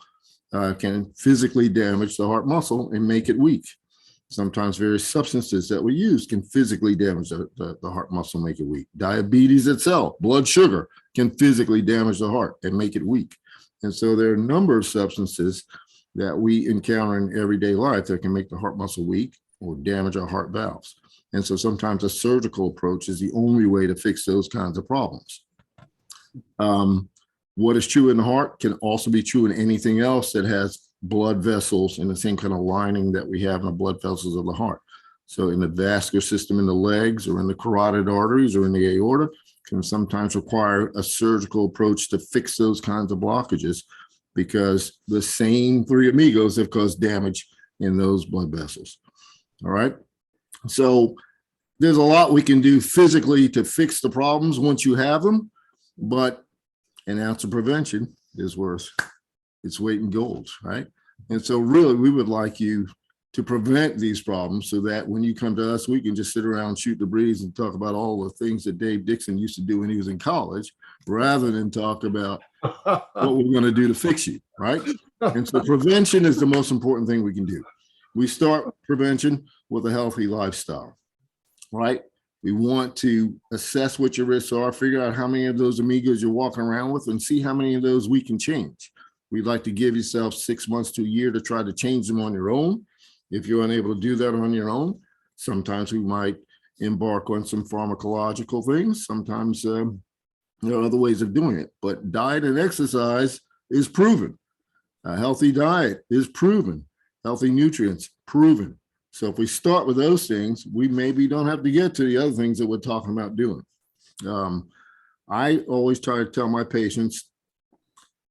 can physically damage the heart muscle and make it weak. Sometimes various substances that we use can physically damage the heart muscle, make it weak. Diabetes itself, blood sugar, can physically damage the heart and make it weak. And so there are a number of substances that we encounter in everyday life that can make the heart muscle weak or damage our heart valves. And so sometimes a surgical approach is the only way to fix those kinds of problems. What is true in the heart can also be true in anything else that has blood vessels and the same kind of lining that we have in the blood vessels of the heart. So in the vascular system in the legs or in the carotid arteries or in the aorta can sometimes require a surgical approach to fix those kinds of blockages because the same three amigos have caused damage in those blood vessels. All right. So there's a lot we can do physically to fix the problems once you have them, but an ounce of prevention is worth its weight in gold, right? And so really, we would like you to prevent these problems so that when you come to us, we can just sit around and shoot the breeze and talk about all the things that Dave Dixon used to do when he was in college, rather than talk about what we're going to do to fix you, right? And so prevention is the most important thing we can do. We start prevention with a healthy lifestyle, right? We want to assess what your risks are, figure out how many of those amigos you're walking around with, and see how many of those we can change. We'd like to give yourself 6 months to a year to try to change them on your own. If you're unable to do that on your own, sometimes we might embark on some pharmacological things. Sometimes there are other ways of doing it, but diet and exercise is proven. A healthy diet is proven. Healthy nutrients, proven. So if we start with those things, we maybe don't have to get to the other things that we're talking about doing. I always try to tell my patients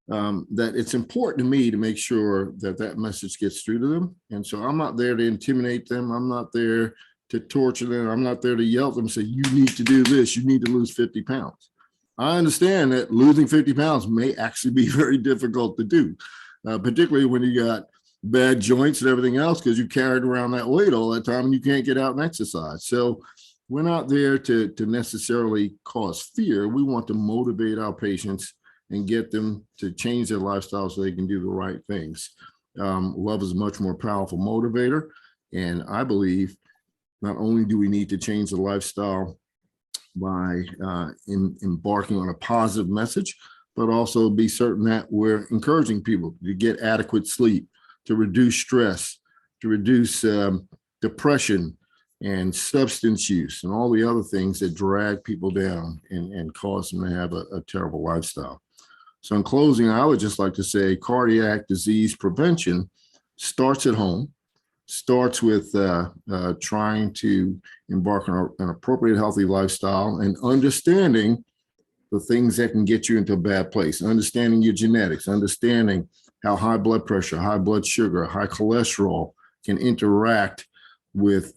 that it's important to me to make sure that that message gets through to them. And so I'm not there to intimidate them. I'm not there to torture them. I'm not there to yell at them and say, you need to do this. You need to lose 50 pounds. I understand that losing 50 pounds may actually be very difficult to do, particularly when you got bad joints and everything else, because you carried around that weight all that time and you can't get out and exercise. So we're not there to necessarily cause fear. We want to motivate our patients and get them to change their lifestyle so they can do the right things. Love is a much more powerful motivator. And I believe not only do we need to change the lifestyle by embarking on a positive message, but also be certain that we're encouraging people to get adequate sleep, to reduce stress, to reduce depression and substance use and all the other things that drag people down and cause them to have a terrible lifestyle. So in closing, I would just like to say cardiac disease prevention starts at home, starts with trying to embark on an appropriate healthy lifestyle and understanding the things that can get you into a bad place, understanding your genetics, understanding how high blood pressure, high blood sugar, high cholesterol can interact with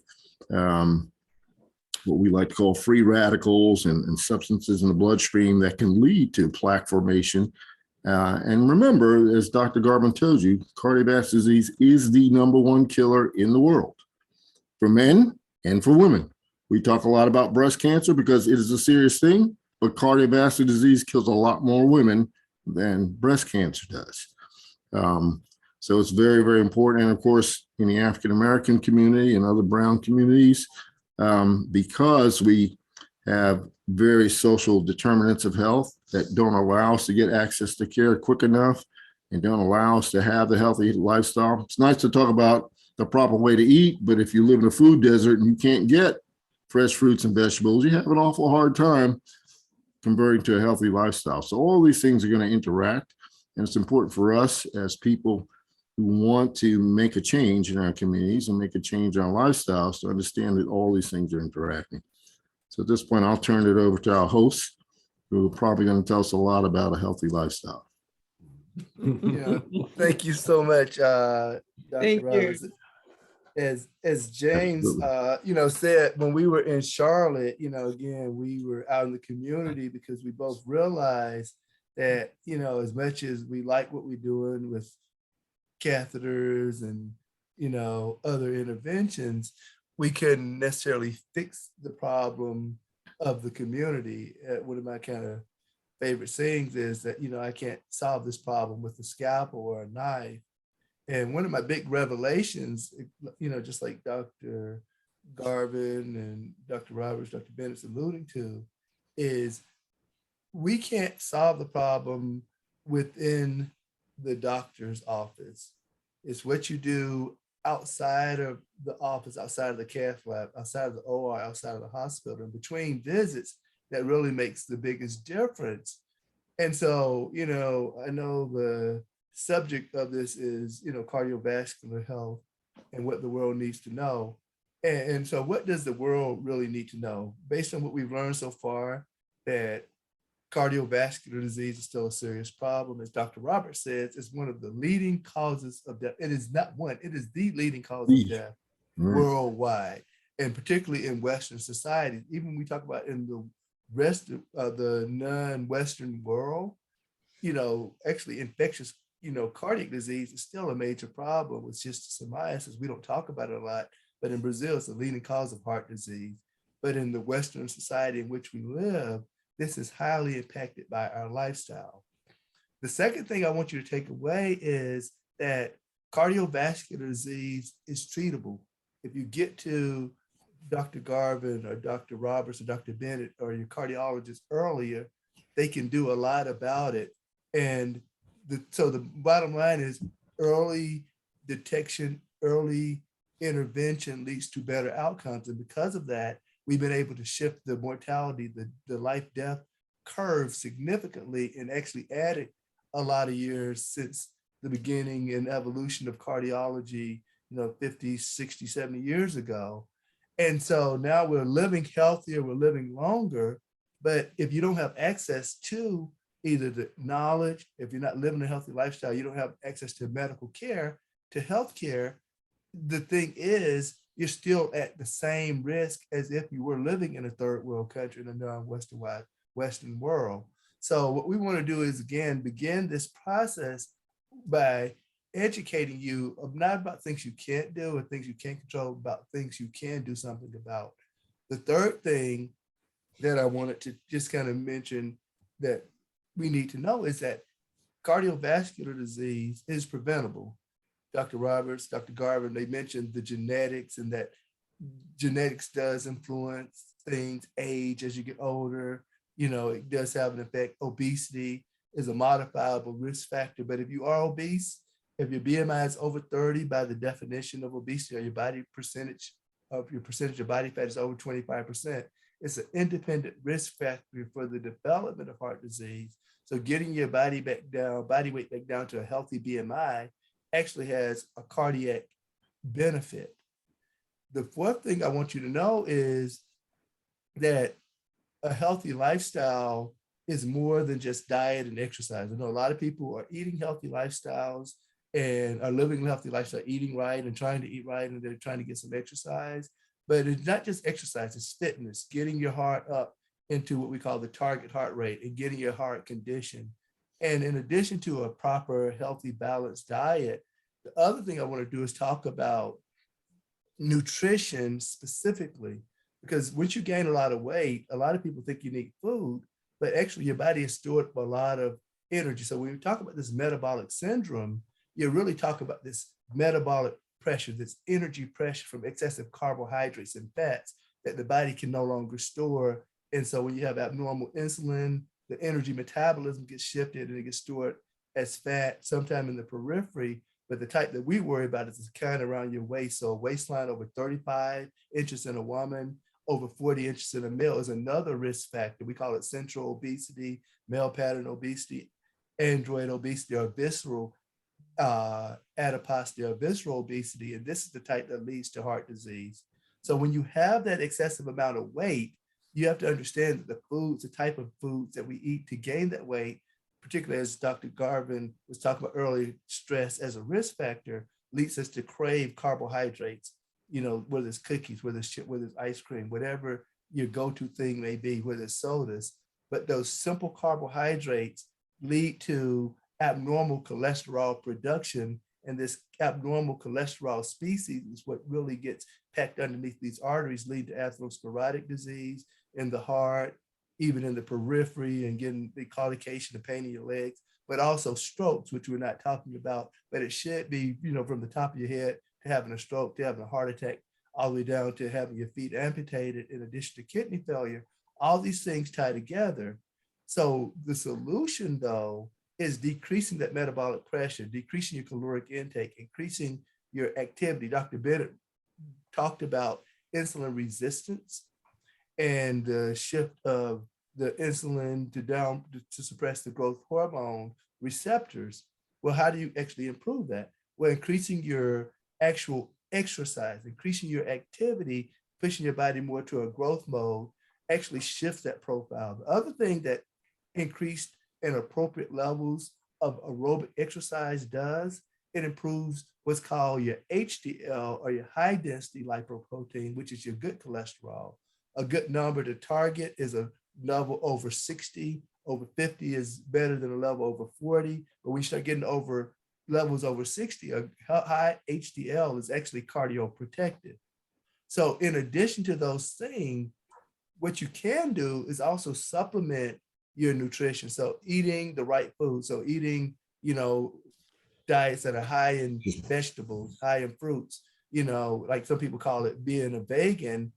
what we like to call free radicals and substances in the bloodstream that can lead to plaque formation. And remember, as Dr. Garvin told you, cardiovascular disease is the #1 killer in the world for men and for women. We talk a lot about breast cancer because it is a serious thing, but cardiovascular disease kills a lot more women than breast cancer does. So it's very, very important. And of course, in the African-American community and other brown communities, because we have very social determinants of health that don't allow us to get access to care quick enough and don't allow us to have the healthy lifestyle. It's nice to talk about the proper way to eat, but if you live in a food desert and you can't get fresh fruits and vegetables, you have an awful hard time converting to a healthy lifestyle. So all these things are going to interact, and it's important for us as people who want to make a change in our communities and make a change in our lifestyles to understand that all these things are interacting. So at this point, I'll turn it over to our hosts, who are probably going to tell us a lot about a healthy lifestyle.
Yeah, thank you so much, Dr.
Thank you.
Roberts. As James, said, when we were in Charlotte, again, we were out in the community because we both realized that, as much as we like what we're doing with catheters and, other interventions, we couldn't necessarily fix the problem of the community. One of my kind of favorite sayings is that, I can't solve this problem with a scalpel or a knife. And one of my big revelations, just like Dr. Garvin and Dr. Roberts, Dr. Bennett's alluding to, is we can't solve the problem within the doctor's office. It's what you do outside of the office, outside of the cath lab, outside of the OR, outside of the hospital, and between visits that really makes the biggest difference. And so, I know the subject of this is, cardiovascular health and what the world needs to know. And so what does the world really need to know? Based on what we've learned so far, that cardiovascular disease is still a serious problem. As Dr. Roberts says, it's one of the leading causes of death. It is not one, it is the leading cause of death worldwide, and particularly in Western societies. Even when we talk about in the rest of the non-Western world, actually infectious, cardiac disease is still a major problem with schistosomiasis. We don't talk about it a lot, but in Brazil, it's the leading cause of heart disease. But in the Western society in which we live, this is highly impacted by our lifestyle. The second thing I want you to take away is that cardiovascular disease is treatable. If you get to Dr. Garvin or Dr. Roberts or Dr. Bennett or your cardiologist earlier, they can do a lot about it. And so the bottom line is early detection, early intervention leads to better outcomes. And because of that, we've been able to shift the mortality, the life-death curve significantly, and actually added a lot of years since the beginning and evolution of cardiology, 50, 60, 70 years ago. And so now we're living healthier, we're living longer, but if you don't have access to either the knowledge, if you're not living a healthy lifestyle, you don't have access to medical care, to healthcare, the thing is, you're still at the same risk as if you were living in a third world country in a non-Western world. So what we want to do is, again, begin this process by educating you of not about things you can't do or things you can't control, about things you can do something about. The third thing that I wanted to just kind of mention that we need to know is that cardiovascular disease is preventable. Dr. Roberts, Dr. Garvin, they mentioned the genetics, and that genetics does influence things, age as you get older, it does have an effect. Obesity is a modifiable risk factor, but if you are obese, if your BMI is over 30 by the definition of obesity, or your percentage of body fat is over 25%, it's an independent risk factor for the development of heart disease. So getting your body weight back down to a healthy BMI actually has a cardiac benefit. The fourth thing I want you to know is that a healthy lifestyle is more than just diet and exercise. I know a lot of people are eating healthy lifestyles and are living a healthy lifestyle, eating right and trying to eat right, and they're trying to get some exercise. But it's not just exercise, it's fitness, getting your heart up into what we call the target heart rate and getting your heart conditioned. And in addition to a proper, healthy, balanced diet, the other thing I want to do is talk about nutrition specifically, because once you gain a lot of weight, a lot of people think you need food, but actually your body is stored up a lot of energy. So when we talk about this metabolic syndrome, you really talk about this metabolic pressure, this energy pressure from excessive carbohydrates and fats that the body can no longer store. And so when you have abnormal insulin, the energy metabolism gets shifted and it gets stored as fat, sometime in the periphery. But the type that we worry about is kind of around your waist. So a waistline over 35 inches in a woman, over 40 inches in a male is another risk factor. We call it central obesity, male pattern obesity, android obesity, or visceral adiposity, or visceral obesity. And this is the type that leads to heart disease. So when you have that excessive amount of weight, you have to understand that the type of foods that we eat to gain that weight, particularly as Dr. Garvin was talking about earlier, stress as a risk factor leads us to crave carbohydrates, whether it's cookies, whether it's ice cream, whatever your go-to thing may be, whether it's sodas. But those simple carbohydrates lead to abnormal cholesterol production, and this abnormal cholesterol species is what really gets packed underneath these arteries, lead to atherosclerotic disease in the heart, even in the periphery, and getting the claudication, the pain in your legs, but also strokes, which we're not talking about, but it should be, from the top of your head to having a stroke, to having a heart attack, all the way down to having your feet amputated, in addition to kidney failure. All these things tie together. So the solution, though, is decreasing that metabolic pressure, decreasing your caloric intake, increasing your activity. Dr. Bennett talked about insulin resistance and the shift of the insulin to suppress the growth hormone receptors. Well, how do you actually improve that? Well, increasing your actual exercise, increasing your activity, pushing your body more to a growth mode, actually shifts that profile. The other thing that increased and appropriate levels of aerobic exercise does, it improves what's called your HDL, or your high density lipoprotein, which is your good cholesterol. A good number to target is a level over 60 over 50 is better than a level over 40. But when you start getting over levels over 60, a high HDL is actually cardioprotective. So in addition to those things, what you can do is also supplement your nutrition. So eating the right food. So eating, diets that are high in vegetables, high in fruits, like some people call it being a vegan.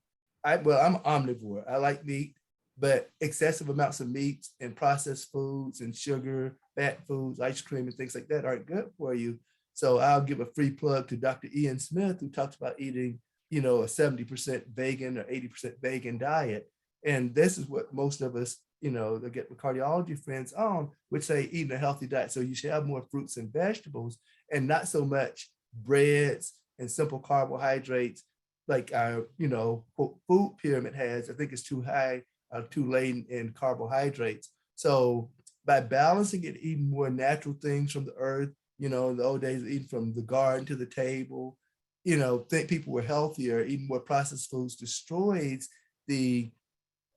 I'm omnivore. I like meat, but excessive amounts of meats and processed foods and sugar, fat foods, ice cream and things like that aren't good for you. So I'll give a free plug to Dr. Ian Smith, who talks about eating, a 70% vegan or 80% vegan diet. And this is what most of us, they get the cardiology friends on, which say eating a healthy diet. So you should have more fruits and vegetables and not so much breads and simple carbohydrates like our, food pyramid has. I think it's too high, too laden in carbohydrates. So by balancing it, eating more natural things from the earth, in the old days, eating from the garden to the table, think people were healthier. Eating more processed foods destroys the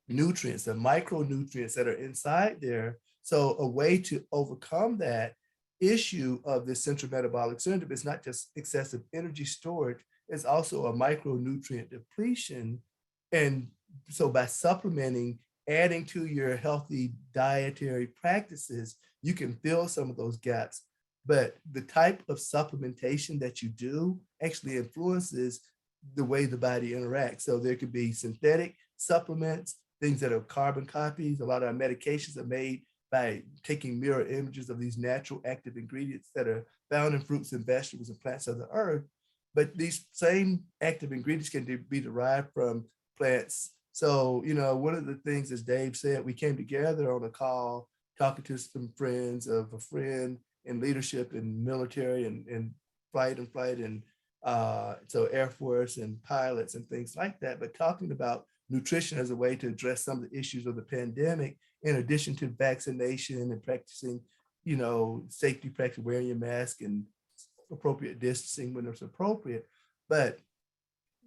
nutrients, the micronutrients that are inside there. So a way to overcome that issue of the central metabolic syndrome is not just excessive energy storage, it's also a micronutrient depletion. And so by supplementing, adding to your healthy dietary practices, you can fill some of those gaps. But the type of supplementation that you do actually influences the way the body interacts. So there could be synthetic supplements, things that are carbon copies. A lot of our medications are made by taking mirror images of these natural active ingredients that are found in fruits and vegetables and plants of the earth. But these same active ingredients can be derived from plants. So, one of the things, as Dave said, we came together on a call, talking to some friends of a friend in leadership in military and flight and so Air Force and pilots and things like that, but talking about nutrition as a way to address some of the issues of the pandemic, in addition to vaccination and practicing, safety practice, wearing your mask and appropriate distancing when it's appropriate. But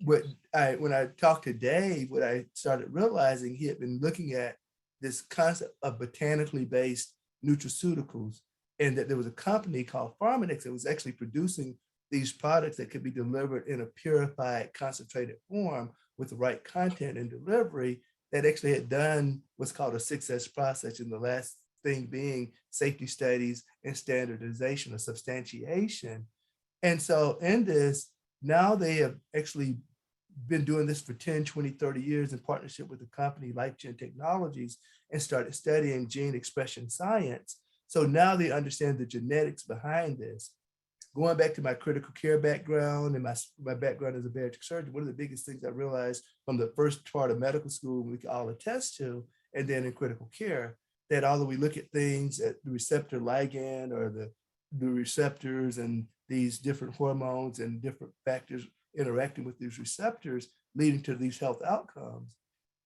when I talked to Dave, what I started realizing, he had been looking at this concept of botanically based nutraceuticals, and that there was a company called Pharmanex that was actually producing these products that could be delivered in a purified, concentrated form with the right content and delivery, that actually had done what's called a 6S process, and the last thing being safety studies and standardization or substantiation. And so in this, now they have actually been doing this for 10, 20, 30 years in partnership with the company LifeGen Technologies, and started studying gene expression science. So now they understand the genetics behind this. Going back to my critical care background and my background as a bariatric surgeon, one of the biggest things I realized from the first part of medical school, we can all attest to, and then in critical care, that although we look at things at the receptor ligand or the receptors and these different hormones and different factors interacting with these receptors leading to these health outcomes,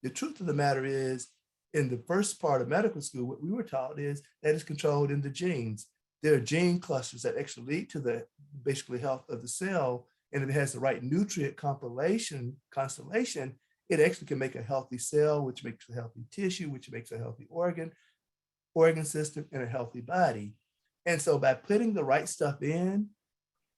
the truth of the matter is, in the first part of medical school, what we were taught is that it's controlled in the genes. There are gene clusters that actually lead to the basically health of the cell. And if it has the right nutrient constellation, it actually can make a healthy cell, which makes a healthy tissue, which makes a healthy organ system, and a healthy body. And so by putting the right stuff in,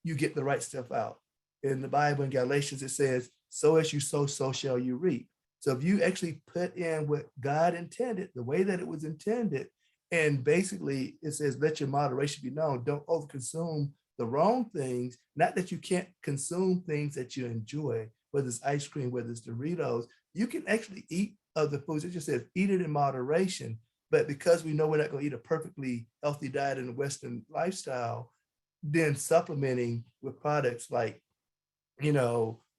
you get the right stuff out. In the Bible, in Galatians, it says, so as you sow, so shall you reap. So if you actually put in what God intended, the way that it was intended, and basically it says, let your moderation be known. Don't overconsume the wrong things. Not that you can't consume things that you enjoy, whether it's ice cream, whether it's Doritos. You can actually eat other foods. It just says, eat it in moderation. But because we know we're not going to eat a perfectly healthy diet in the Western lifestyle, then supplementing with products like,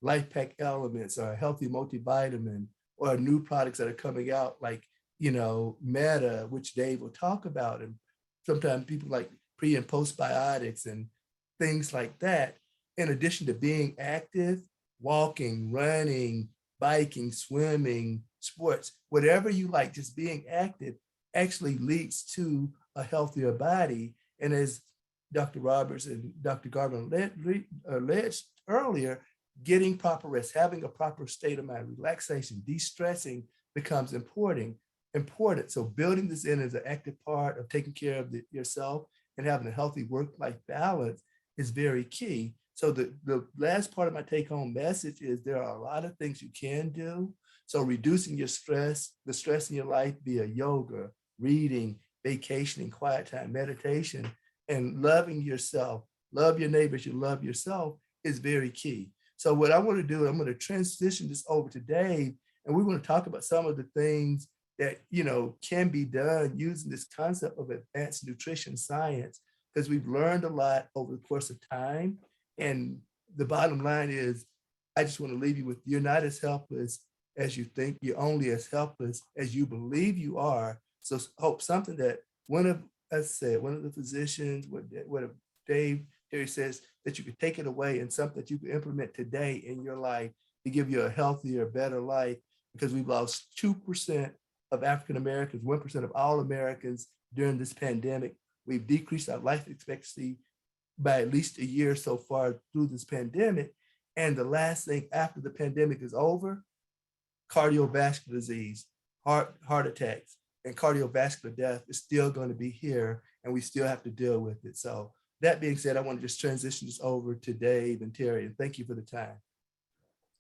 Life Pack Elements or healthy multivitamin, or new products that are coming out like, Meta, which Dave will talk about. And sometimes people like pre and postbiotics and things like that. In addition to being active, walking, running, biking, swimming, sports, whatever you like, just being active actually leads to a healthier body. And as Dr. Roberts and Dr. Garvin alleged earlier, getting proper rest, having a proper state of mind, relaxation, de-stressing becomes important. important. So building this in as an active part of taking care of yourself and having a healthy work-life balance is very key. So the last part of my take-home message is there are a lot of things you can do. So reducing your stress, the stress in your life via yoga, reading, vacationing, quiet time, meditation, and loving yourself, love your neighbors, you love yourself is very key. So what I want to do, I'm going to transition this over to Dave, and we're going to talk about some of the things that, you know, can be done using this concept of advanced nutrition science, because we've learned a lot over the course of time. And the bottom line is, I just want to leave you with, you're not as helpless as you think. You're only as helpless as you believe you are. So hope something that one of us said, one of the physicians, what Dave Terri says, that you could take it away and something that you can implement today in your life to give you a healthier, better life, because we've lost 2% of African Americans, 1% of all Americans during this pandemic. We've decreased our life expectancy by at least a year so far through this pandemic. And the last thing after the pandemic is over, cardiovascular disease, heart attacks, and cardiovascular death is still going to be here, and we still have to deal with it. So that being said, I want to just transition this over to Dave and Terri, and thank you for the time.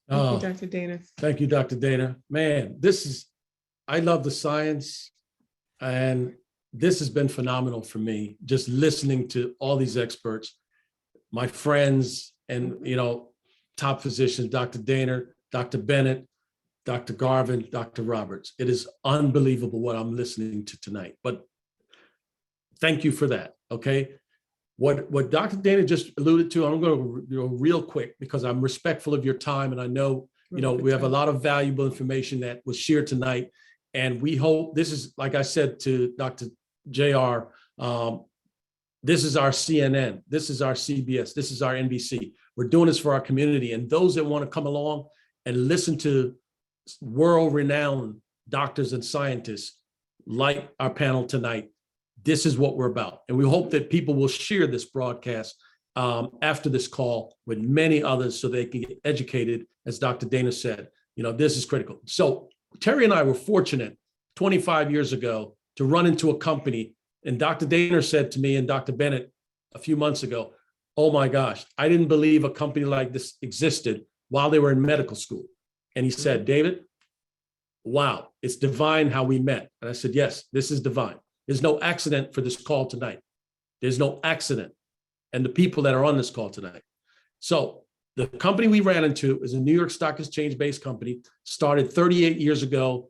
Thank you, Dr. Dana.
Thank you, Dr. Dana. Man, I love the science, and this has been phenomenal for me, just listening to all these experts, my friends, and, you know, top physicians, Dr. Dana, Dr. Bennett, Dr. Garvin, Dr. Roberts. It is unbelievable what I'm listening to tonight, but thank you for that, okay? What Dr. Dana just alluded to, I'm going to go real quick because I'm respectful of your time, and I know, you know, we have a lot of valuable information that was shared tonight, and we hope this is, like I said to Dr. JR, this is our CNN, this is our CBS, this is our NBC. We're doing this for our community, and those that want to come along and listen to world-renowned doctors and scientists like our panel tonight, this is what we're about. And we hope that people will share this broadcast after this call with many others so they can get educated. As Dr. Dana said, you know, this is critical. So Terri and I were fortunate 25 years ago to run into a company, and Dr. Dana said to me and Dr. Bennett a few months ago, oh my gosh, I didn't believe a company like this existed while they were in medical school. And he said, David, wow, it's divine how we met. And I said, yes, this is divine. There's no accident for this call tonight. There's no accident. And the people that are on this call tonight. So the company we ran into is a New York Stock Exchange-based company, started 38 years ago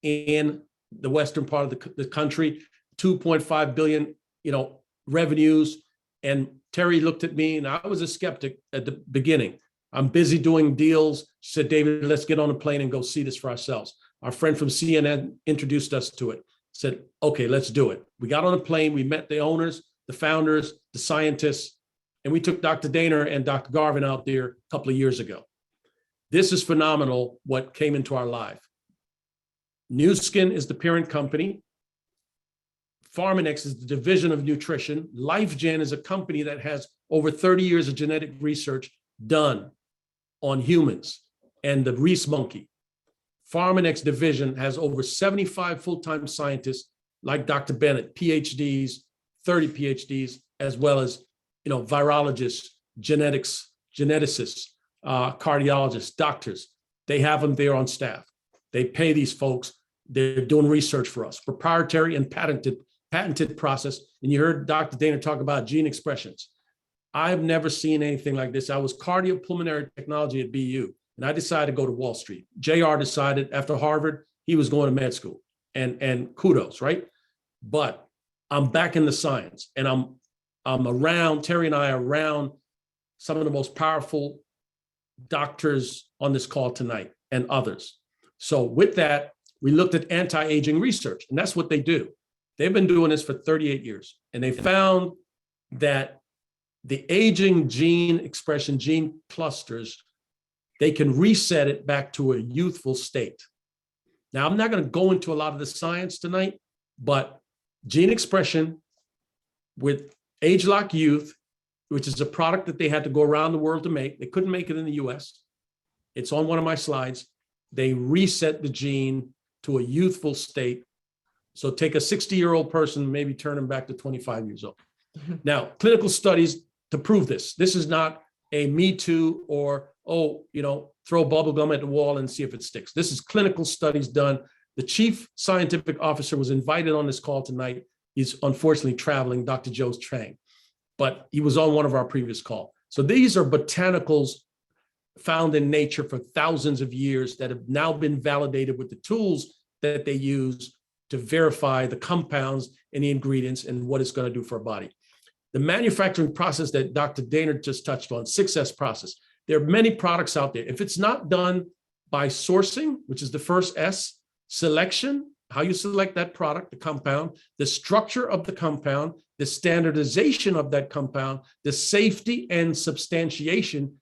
in the western part of the country, 2.5 billion, you know, revenues. And Terri looked at me, and I was a skeptic at the beginning. I'm busy doing deals. She said, David, let's get on a plane and go see this for ourselves. Our friend from CNN introduced us to it. Said, okay, let's do it. We got on a plane, we met the owners, the founders, the scientists, and we took Dr. Dana and Dr. Garvin out there a couple of years ago. This is phenomenal what came into our life. New Skin is the parent company. Pharmanex is the division of nutrition. LifeGen is a company that has over 30 years of genetic research done on humans and the Reese monkey. Pharmanex division has over 75 full-time scientists like Dr. Bennett, PhDs, 30 PhDs, as well as, you know, virologists, geneticists, cardiologists, doctors. They have them there on staff. They pay these folks. They're doing research for us, proprietary and patented process. And you heard Dr. Dana talk about gene expressions. I've never seen anything like this. I was cardiopulmonary technology at BU, and I decided to go to Wall Street. JR decided after Harvard, he was going to med school, and kudos, right? But I'm back in the science, and I'm around, Terri and I are around some of the most powerful doctors on this call tonight and others. So with that, we looked at anti-aging research, and that's what they do. They've been doing this for 38 years, and they found that the aging gene expression, gene clusters, they can reset it back to a youthful state. Now, I'm not going to go into a lot of the science tonight, but gene expression with Age Lock Youth, which is a product that they had to go around the world to make. They couldn't make it in the US. It's on one of my slides. They reset the gene to a youthful state. So take a 60-year-old person, maybe turn them back to 25 years old. Now, clinical studies to prove this. This is not a me too or, oh, throw bubble gum at the wall and see if it sticks. This is clinical studies done. The chief scientific officer was invited on this call tonight. He's unfortunately traveling, Dr. Joe Chang, but he was on one of our previous calls. So these are botanicals found in nature for thousands of years that have now been validated with the tools that they use to verify the compounds and the ingredients and what it's going to do for our body. The manufacturing process that Dr. Daner just touched on, 6S process. There are many products out there. If it's not done by sourcing, which is the first S, selection, how you select that product, the compound, the structure of the compound, the standardization of that compound, the safety and substantiation,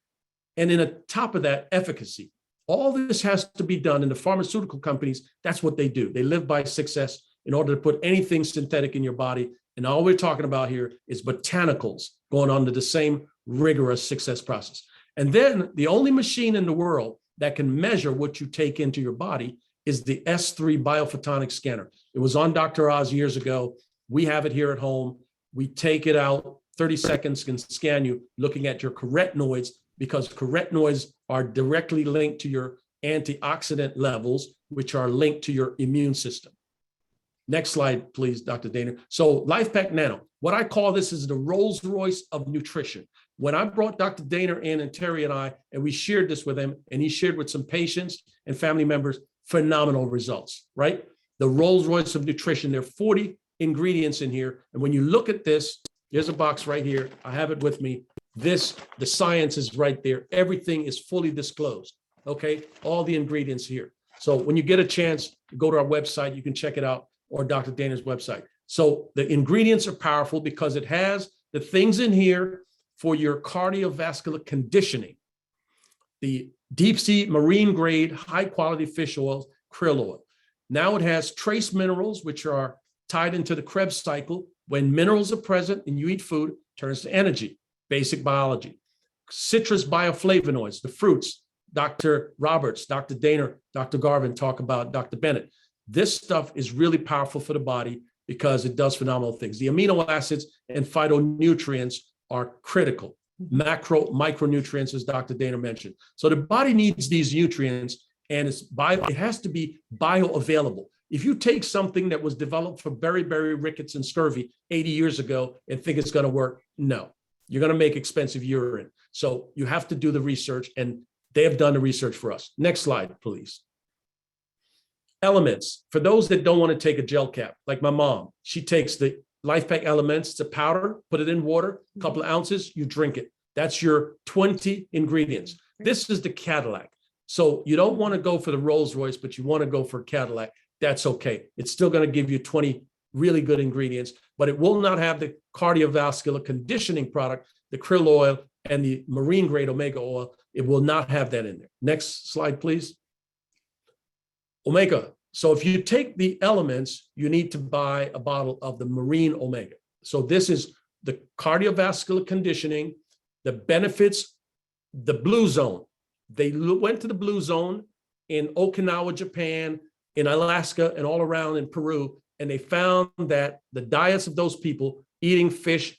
and then on top of that, efficacy. All this has to be done in the pharmaceutical companies. That's what they do. They live by 6S in order to put anything synthetic in your body. And all we're talking about here is botanicals going under the same rigorous 6S process. And then the only machine in the world that can measure what you take into your body is the S3 biophotonic scanner. It was on Dr. Oz years ago. We have it here at home. We take it out, 30 seconds can scan you, looking at your carotenoids, because carotenoids are directly linked to your antioxidant levels, which are linked to your immune system. Next slide, please, Dr. Daner. So LifePak Nano, what I call this is the Rolls Royce of nutrition. When I brought Dr. Daner in and Terry and I, and we shared this with him, and he shared with some patients and family members, phenomenal results, right? The Rolls Royce of nutrition. There are 40 ingredients in here. And when you look at this, here's a box right here. I have it with me. The science is right there. Everything is fully disclosed, okay? All the ingredients here. So when you get a chance, go to our website, you can check it out, or Dr. Daner's website. So the ingredients are powerful because it has the things in here for your cardiovascular conditioning. The deep sea marine grade, high quality fish oils, krill oil. Now it has trace minerals, which are tied into the Krebs cycle. When minerals are present and you eat food, it turns to energy, basic biology. Citrus bioflavonoids, the fruits, Dr. Roberts, Dr. Daner, Dr. Garvin talk about, Dr. Bennett. This stuff is really powerful for the body because it does phenomenal things. The amino acids and phytonutrients are critical. Micronutrients, as Dr. Daner mentioned. So the body needs these nutrients, and it has to be bioavailable. If you take something that was developed for beriberi, rickets, and scurvy 80 years ago and think it's going to work, no. You're going to make expensive urine. So you have to do the research, and they have done the research for us. Next slide, please. Elements. For those that don't want to take a gel cap, like my mom, she takes the LifePak Elements. It's a powder, put it in water, a couple of ounces, you drink it. That's your 20 ingredients. This is the Cadillac. So you don't want to go for the Rolls Royce, but you want to go for Cadillac. That's okay. It's still going to give you 20 really good ingredients, but it will not have the cardiovascular conditioning product, the krill oil and the marine grade omega oil. It will not have that in there. Next slide, please. Omega. So if you take the elements, you need to buy a bottle of the marine omega. So this is the cardiovascular conditioning, the benefits, the blue zone. They went to the blue zone in Okinawa, Japan, in Alaska, and all around in Peru, and they found that the diets of those people eating fish,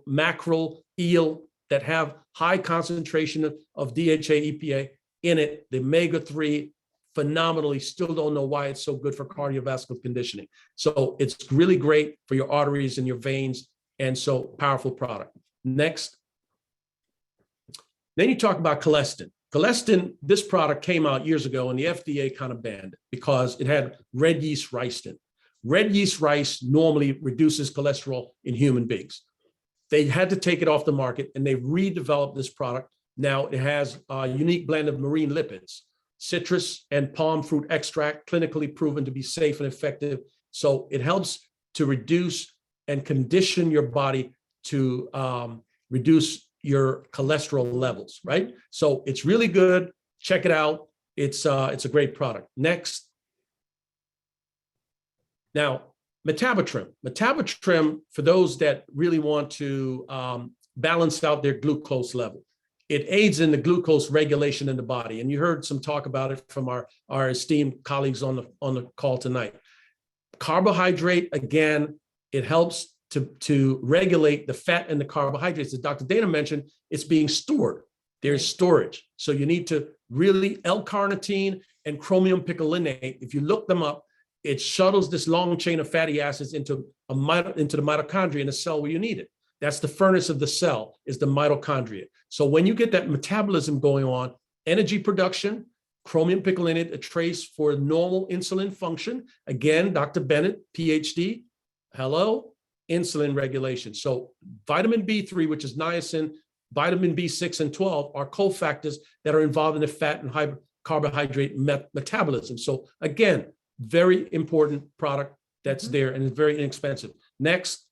mackerel, eel that have high concentration of DHA, EPA in it, the omega-3, phenomenally, still don't know why it's so good for cardiovascular conditioning. So it's really great for your arteries and your veins, and so powerful product. Next. Then you talk about cholesterol. Cholesterol, this product came out years ago and the FDA kind of banned it because it had red yeast rice in it. Red yeast rice normally reduces cholesterol in human beings. They had to take it off the market and they redeveloped this product. Now it has a unique blend of marine lipids, citrus and palm fruit extract, clinically proven to be safe and effective. So it helps to reduce and condition your body to reduce your cholesterol levels, right? So it's really good. Check it out. It's a great product. Next. Now, Metabotrim. Metabotrim, for those that really want to balance out their glucose level. it aids in the glucose regulation in the body. And you heard some talk about it from our esteemed colleagues on the call tonight. Carbohydrate, again, it helps to regulate the fat and the carbohydrates. As Dr. Dana mentioned, it's being stored. There's storage. So you need to really, L-carnitine and chromium picolinate, if you look them up, it shuttles this long chain of fatty acids into the mitochondria in the cell where you need it. That's the furnace of the cell, is the mitochondria. So when you get that metabolism going on, energy production, chromium picolinate, a trace for normal insulin function. Again, Dr. Bennett, PhD, hello, insulin regulation. So vitamin B3, which is niacin, vitamin B6 and 12 are cofactors that are involved in the fat and carbohydrate metabolism. So again, very important product that's there and it's very inexpensive. Next,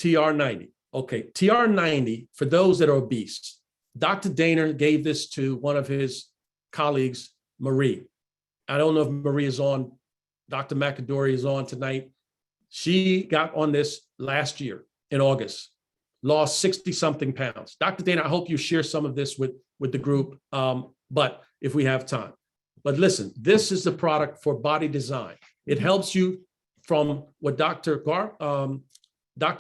TR90. Okay, TR90, for those that are obese, Dr. Dana gave this to one of his colleagues, Marie. I don't know if Marie is on, Dr. McAdory is on tonight. She got on this last year in August, lost 60-something pounds. Dr. Dana, I hope you share some of this with the group, but if we have time. But listen, this is the product for body design. It helps you from what Dr.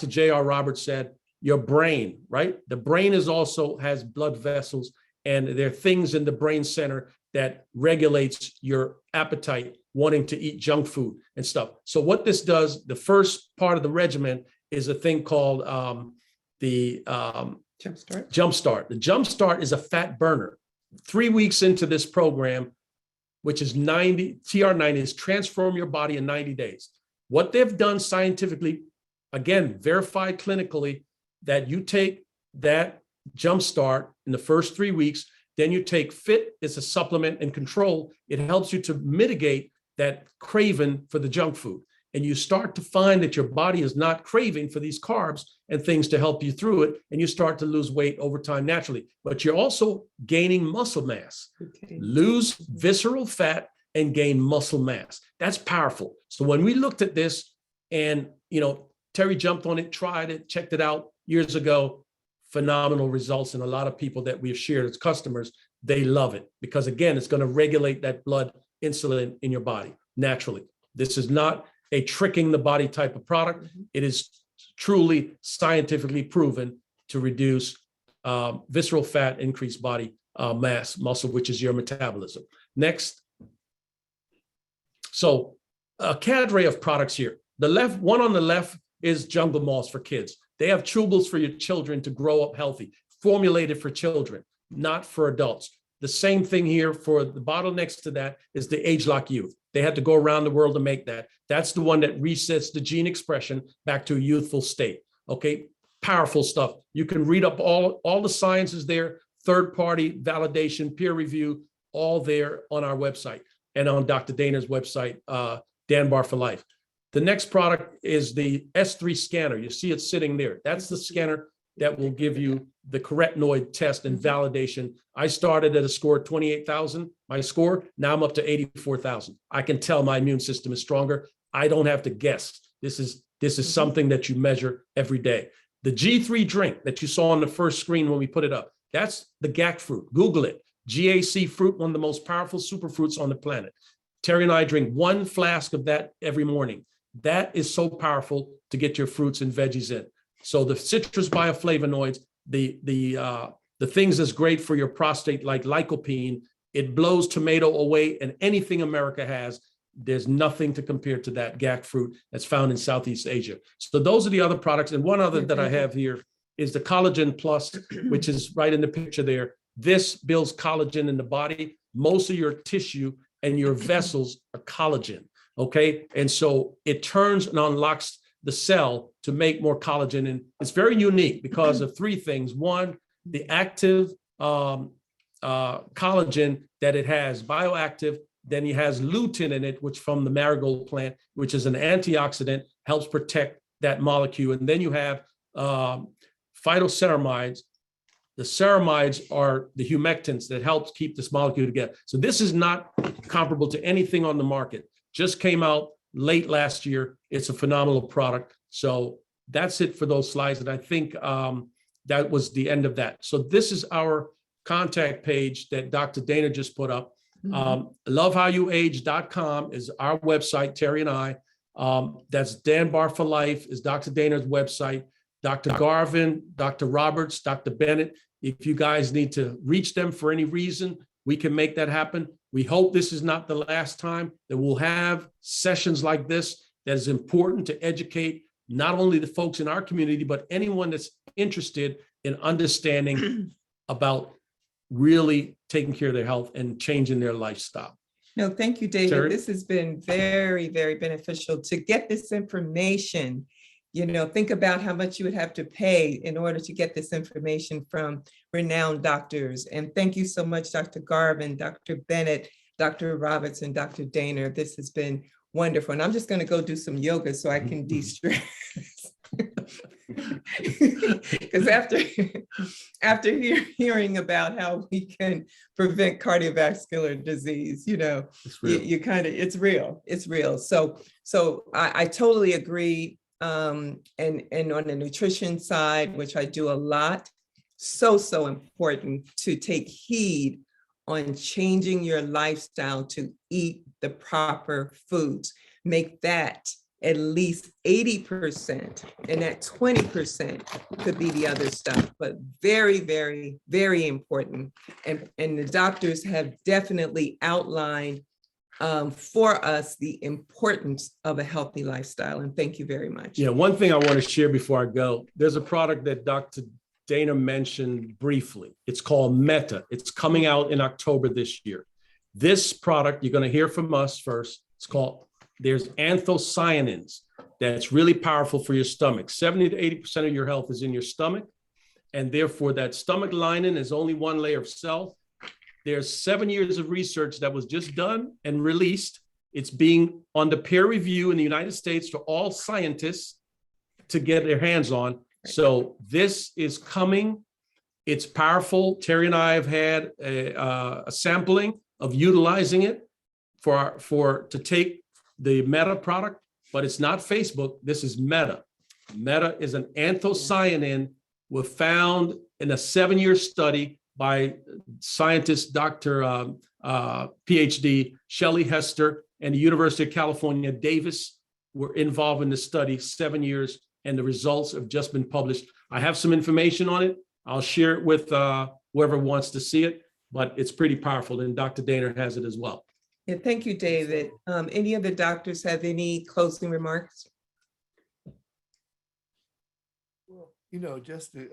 J.R. Roberts said, your brain, right? The brain has blood vessels, and there are things in the brain center that regulates your appetite, wanting to eat junk food and stuff. So what this does, the first part of the regimen is a thing called the Jumpstart. The Jumpstart is a fat burner. 3 weeks into this program, which is TR90, is transform your body in 90 days. What they've done scientifically, again, verified clinically, that you take that Jumpstart in the first 3 weeks, then you take Fit as a supplement and control. It helps you to mitigate that craving for the junk food. And you start to find that your body is not craving for these carbs and things to help you through it. And you start to lose weight over time naturally. But you're also gaining muscle mass. Okay. Lose visceral fat and gain muscle mass. That's powerful. So when we looked at this and, Terry jumped on it, tried it, checked it out years ago, phenomenal results. And a lot of people that we've shared as customers, they love it because, again, it's going to regulate that blood insulin in your body naturally. This is not a tricking the body type of product. It is truly scientifically proven to reduce visceral fat, increase body mass, muscle, which is your metabolism. Next. So a cadre of products here. The one on the left is Jungle Malls for kids. They have chewables for your children to grow up healthy, formulated for children, not for adults. The same thing here for the bottle next to that is the Age Lock Youth. They had to go around the world to make that. That's the one that resets the gene expression back to a youthful state. Okay, powerful stuff. You can read up all the sciences there, third-party validation, peer review, all there on our website and on Dr. Dana's website, DanBar for Life. The next product is the S3 scanner. You see it sitting there. That's the scanner that will give you the carotenoid test and validation. I started at a score of 28,000, my score. Now I'm up to 84,000. I can tell my immune system is stronger. I don't have to guess. This is something that you measure every day. The G3 drink that you saw on the first screen when we put it up, that's the GAC fruit. Google it. GAC fruit, one of the most powerful superfruits on the planet. Terry and I drink 1 flask of that every morning. That is so powerful to get your fruits and veggies in. So the citrus bioflavonoids, the things that's great for your prostate, like lycopene, it blows tomato away, and anything America has, there's nothing to compare to that GAC fruit that's found in Southeast Asia. So those are the other products. And one other that I have here is the Collagen Plus, which is right in the picture there. This builds collagen in the body. Most of your tissue and your vessels are collagen. Okay, and so it turns and unlocks the cell to make more collagen. And it's very unique because of 3 things. One, the active collagen that it has, bioactive. Then it has lutein in it, which from the marigold plant, which is an antioxidant, helps protect that molecule. And then you have phytoceramides. The ceramides are the humectants that helps keep this molecule together. So this is not comparable to anything on the market. Just came out late last year. It's a phenomenal product. So that's it for those slides. And I think that was the end of that. So this is our contact page that Dr. Dana just put up. Lovehowuage.com is our website, Terry and I. That's Dan Bar for Life is Dr. Dana's website. Dr. Garvin, Dr. Roberts, Dr. Bennett, if you guys need to reach them for any reason, we can make that happen. We hope this is not the last time that we'll have sessions like this that is important to educate not only the folks in our community, but anyone that's interested in understanding about really taking care of their health and changing their lifestyle.
No, thank you, David.
Terry?
This has been very, very beneficial to get this information. You know, think about how much you would have to pay in order to get this information from renowned doctors. And thank you so much, Dr. Garvin, Dr. Bennett, Dr. Roberts, and Dr. Daner. This has been wonderful. And I'm just going to go do some yoga so I can de-stress. Because after hearing about how we can prevent cardiovascular disease, you know, you kind of, it's real. So I totally agree. And on the nutrition side, which I do a lot, so important to take heed on changing your lifestyle to eat the proper foods. Make that at least 80%, and that 20% could be the other stuff, but very, very, very important. And the doctors have definitely outlined for us the importance of a healthy lifestyle. And thank you very much.
Yeah, one thing I want to share before I go, there's a product that Dr. Dana mentioned briefly. It's called Meta. It's coming out in October this year. This product, you're going to hear from us first. It's called, there's anthocyanins that's really powerful for your stomach. 70 to 80% of your health is in your stomach. And therefore that stomach lining is only one layer of cell. There's 7 years of research that was just done and released. It's being on the peer review in the United States for all scientists to get their hands on. So this is coming. It's powerful. Terry and I have had a sampling of utilizing it to take the Meta product, but it's not Facebook. This is Meta. Meta is an anthocyanin was found in a 7-year study by scientist, Dr. PhD, Shelley Hester, and the University of California, Davis were involved in the study 7 years, and the results have just been published. I have some information on it. I'll share it with whoever wants to see it, but it's pretty powerful, and Dr. Daner has it as well.
Yeah, thank you, David. Any of the doctors have any closing remarks?
Well, you know,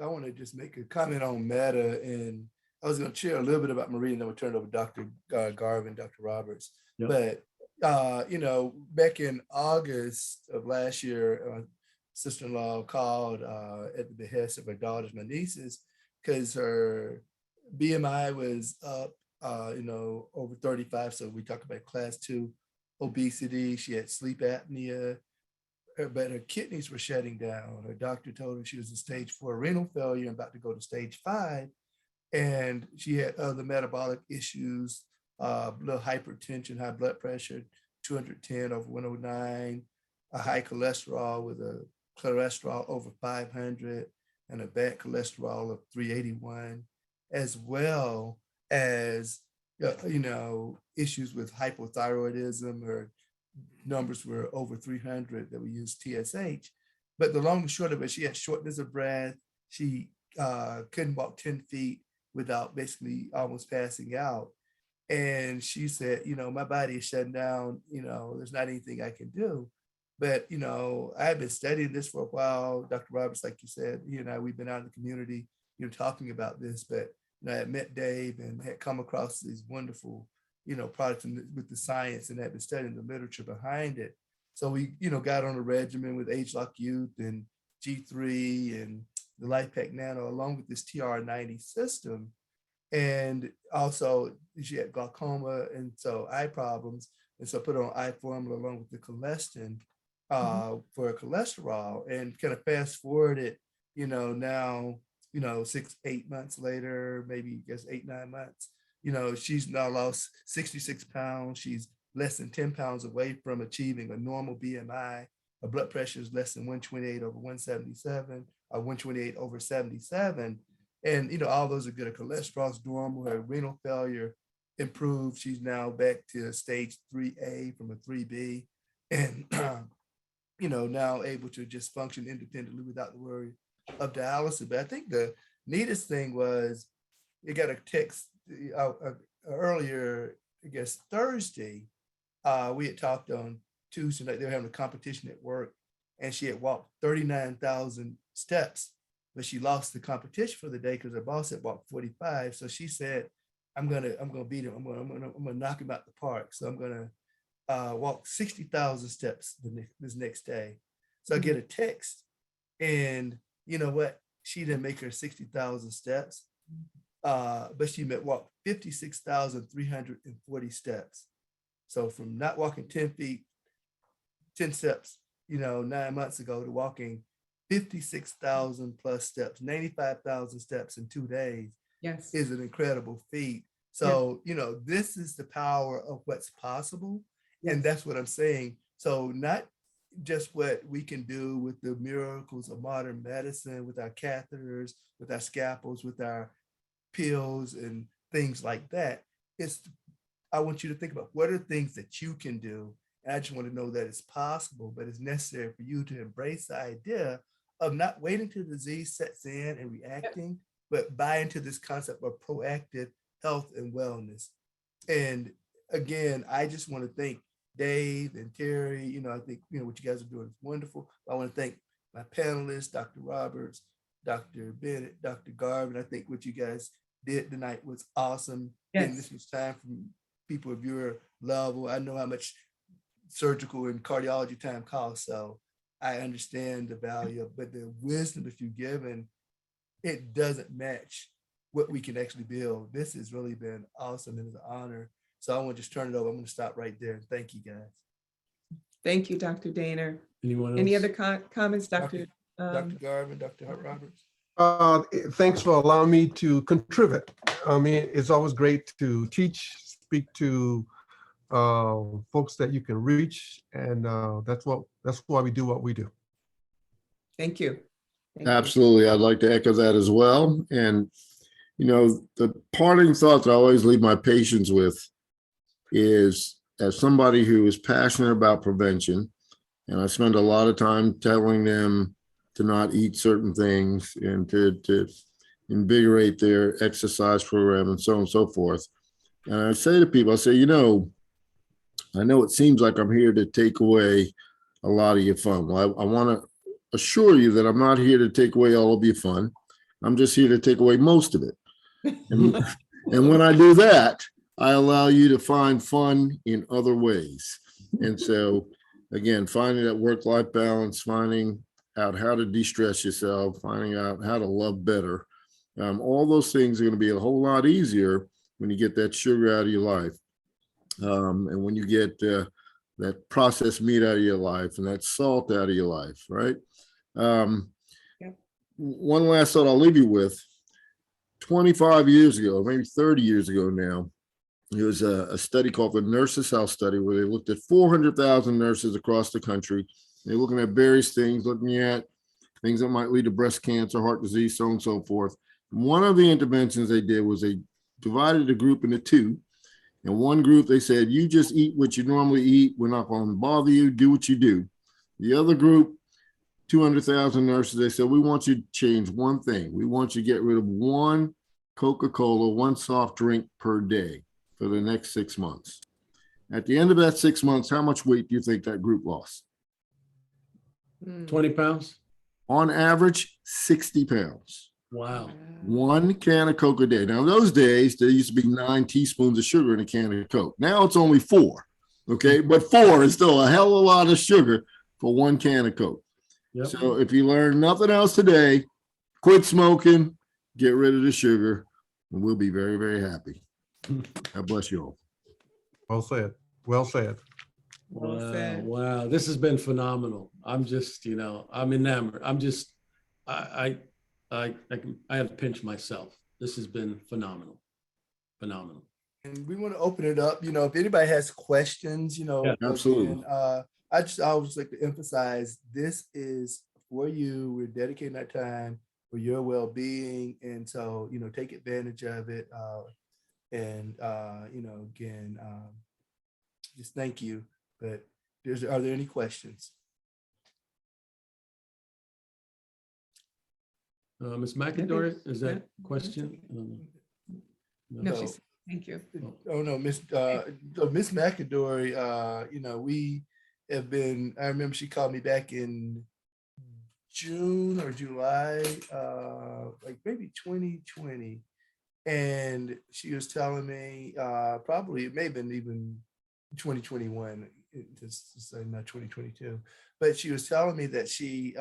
I want to just make a comment on Meta, and I was going to share a little bit about Marie, and then we'll turn it over to Dr. Garvin, Dr. Roberts. Yep. But, you know, back in August of last year, sister-in-law called at the behest of her daughters, my nieces, because her BMI was up, you know, over 35. So we talk about class 2 obesity. She had sleep apnea, but her kidneys were shutting down. Her doctor told her she was in stage 4 renal failure and about to go to stage 5. And she had other metabolic issues, little hypertension, high blood pressure, 210 over 109, a high cholesterol with a cholesterol over 500 and a bad cholesterol of 381, as well as, you know, issues with hypothyroidism. Her numbers were over 300 that we use TSH. But the long and short of it, she had shortness of breath. She couldn't walk 10 feet without basically almost passing out. And she said, you know, my body is shutting down, you know, there's not anything I can do. But, you know, I've been studying this for a while. Dr. Roberts, like you said, he and I, we've been out in the community, you know, talking about this. But, you know, I had met Dave and had come across these wonderful, you know, products with the science, and had been studying the literature behind it. So we, you know, got on a regimen with ageLOC Youth and G3 and the LifePak Nano, along with this TR90 system. And also she had glaucoma and so eye problems. And so I put on eye formula along with the Colestin for cholesterol, and kind of fast forward it, you know, now, you know, 6-8 months later, maybe I guess 8-9 months, you know, she's now lost 66 pounds. She's less than 10 pounds away from achieving a normal BMI her blood pressure is less than 128 over 177 or 128 over 77. And, you know, all those are good. Her cholesterol's normal, her renal failure improved. She's now back to stage 3A from a 3B. And, you know, now able to just function independently without the worry of dialysis. But I think the neatest thing was, you got a text earlier, I guess Thursday, we had talked on Tuesday night, they were having a competition at work, and she had walked 39,000 steps, but she lost the competition for the day because her boss had walked 45. So she said, I'm gonna beat him. I'm gonna knock him out the park. So I'm gonna walk 60,000 steps this next day. So I get a text, and you know what? She didn't make her 60,000 steps, but she walked 56,340 steps. So from not walking 10 feet, 10 steps, you know, 9 months ago to walking 56,000 plus steps, 95,000 steps in 2 days
Yes.
is an incredible feat. So, you know, this is the power of what's possible. And that's what I'm saying. So not just what we can do with the miracles of modern medicine, with our catheters, with our scalpels, with our pills and things like that. I want you to think about what are things that you can do. And I just want to know that it's possible, but it's necessary for you to embrace the idea of not waiting till the disease sets in and reacting, but buy into this concept of proactive health and wellness. And again, I just want to thank Dave and Terry. You know, I think, you know, what you guys are doing is wonderful. I want to thank my panelists, Dr. Roberts, Dr. Bennett, Dr. Garvin. I think what you guys did tonight was awesome.
Yes.
And this was time from people of your level. I know how much surgical and cardiology time costs, so I understand the value of, but the wisdom that you've given, it doesn't match what we can actually build. This has really been awesome and it's an honor. So I want to just turn it over. I'm going to stop right there. Thank you, guys.
Thank you, Dr. Daner.
Anyone else?
Any other comments, Dr.
Dr. Garvin, Dr. Roberts?
Thanks for allowing me to contribute. I mean, it's always great to teach, speak to folks that you can reach, and that's why we do what we do.
Thank you. Thank you.
Absolutely. I'd like to echo that as well. And, you know, the parting thought that I always leave my patients with is, as somebody who is passionate about prevention, and I spend a lot of time telling them to not eat certain things and to invigorate their exercise program and so on and so forth. And I say to people, I say, you know, I know it seems like I'm here to take away a lot of your fun. Well, I want to assure you that I'm not here to take away all of your fun. I'm just here to take away most of it. And when I do that, I allow you to find fun in other ways. And so, again, finding that work-life balance, finding out how to de-stress yourself, finding out how to love better. All those things are going to be a whole lot easier when you get that sugar out of your life. And when you get that processed meat out of your life and that salt out of your life, right? One last thought I'll leave you with. 25 years ago, maybe 30 years ago now, there was a study called the Nurses' Health Study, where they looked at 400,000 nurses across the country. They're looking at various things, looking at things that might lead to breast cancer, heart disease, so on and so forth. One of the interventions they did was they divided the group into two. And one group, they said, you just eat what you normally eat. We're not going to bother you. Do what you do. The other group, 200,000 nurses, they said, we want you to change one thing. We want you to get rid of one Coca-Cola, one soft drink per day for the next 6 months. At the end of that 6 months, how much weight do you think that group lost?
20 pounds?
On average, 60 pounds.
Wow.
One can of Coke a day. Now, in those days, there used to be 9 teaspoons of sugar in a can of Coke. Now it's only 4. Okay. But 4 is still a hell of a lot of sugar for one can of Coke.
Yep.
So if you learn nothing else today, quit smoking, get rid of the sugar, and we'll be very, very happy. God bless you all.
Well said. Well said.
Well
Wow,
said.
wow. This has been phenomenal. I'm just, you know, I'm enamored. I'm just, I have to pinch myself. This has been phenomenal. Phenomenal.
And we want to open it up. You know, if anybody has questions, you know,
Yeah, absolutely.
again, I just always like to emphasize this is for you. We're dedicating our time for your well-being. And so, take advantage of it. Again, just thank you. But are there any questions?
Ms. McAdory, is that a question?
No,
No.
she said, thank you.
Oh, no, Miss McAdory, we have been, I remember she called me back in June or July, like maybe 2020. And she was telling me, probably it may have been even 2021, just to say not 2022, but she was telling me that she,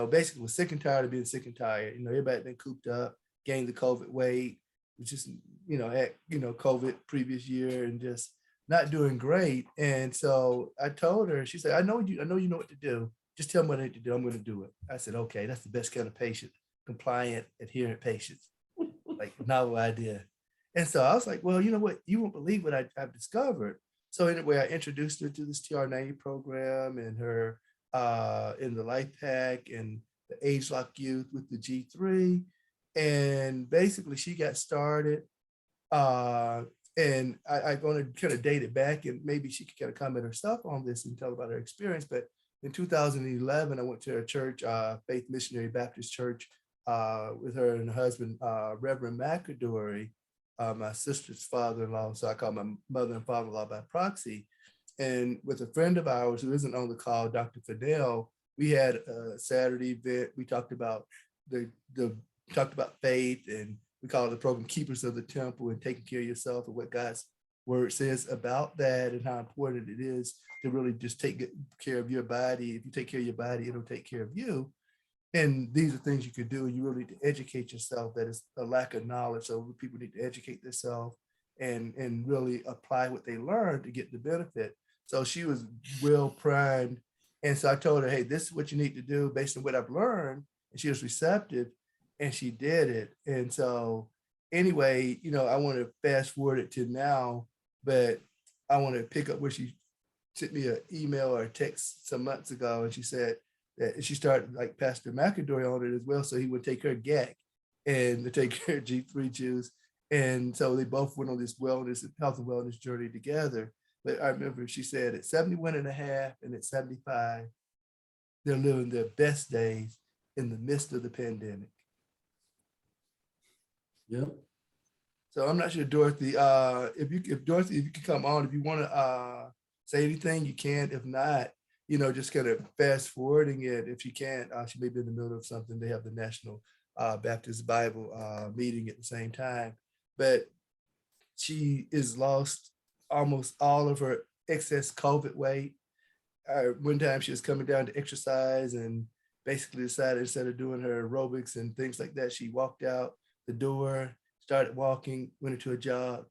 basically was sick and tired of being sick and tired. Everybody been cooped up, gained the COVID weight, was just, had, COVID previous year and just not doing great. And so I told her, she said, I know you know what to do. Just tell me what I need to do. I'm going to do it. I said, okay, that's the best kind of patient, compliant, adherent patients, like novel idea. And so I was like, well, you know what? You won't believe what I've discovered. So anyway, I introduced her to this TR90 program and her in the Life Pack and the Age Lock Youth with the G3. And basically she got started. And I'm going to kind of date it back and maybe she could kind of comment herself on this and tell about her experience. But in 2011, I went to a church, Faith Missionary Baptist Church, with her and her husband, Reverend McAdory, my sister's father-in-law. So I call my mother and father-in-law by proxy. And with a friend of ours who isn't on the call, Dr. Fidel, we had a Saturday event. We talked about talked about faith, and we call it the program Keepers of the Temple and taking care of yourself and what God's word says about that and how important it is to really just take good care of your body. If you take care of your body, it'll take care of you. And these are things you could do. You really need to educate yourself. That is a lack of knowledge. So people need to educate themselves and really apply what they learned to get the benefit. So she was well primed. And so I told her, hey, this is what you need to do based on what I've learned. And she was receptive and she did it. And so anyway, I want to fast forward it to now, but I want to pick up where she sent me an email or a text some months ago. And she said that she started like Pastor McAdory on it as well. So he would take her GAC and to take her G3 juice. And so they both went on this wellness, health and wellness journey together. But I remember she said at 71 and a half and at 75, they're living their best days in the midst of the pandemic.
Yep.
So I'm not sure, Dorothy, if Dorothy, if you can come on, if you want to say anything, you can. If not, just kind of fast forwarding it. If you can't, she may be in the middle of something. They have the National Baptist Bible meeting at the same time. But she is lost almost all of her excess COVID weight. One time she was coming down to exercise and basically decided instead of doing her aerobics and things like that, she walked out the door, started walking, went into a jog,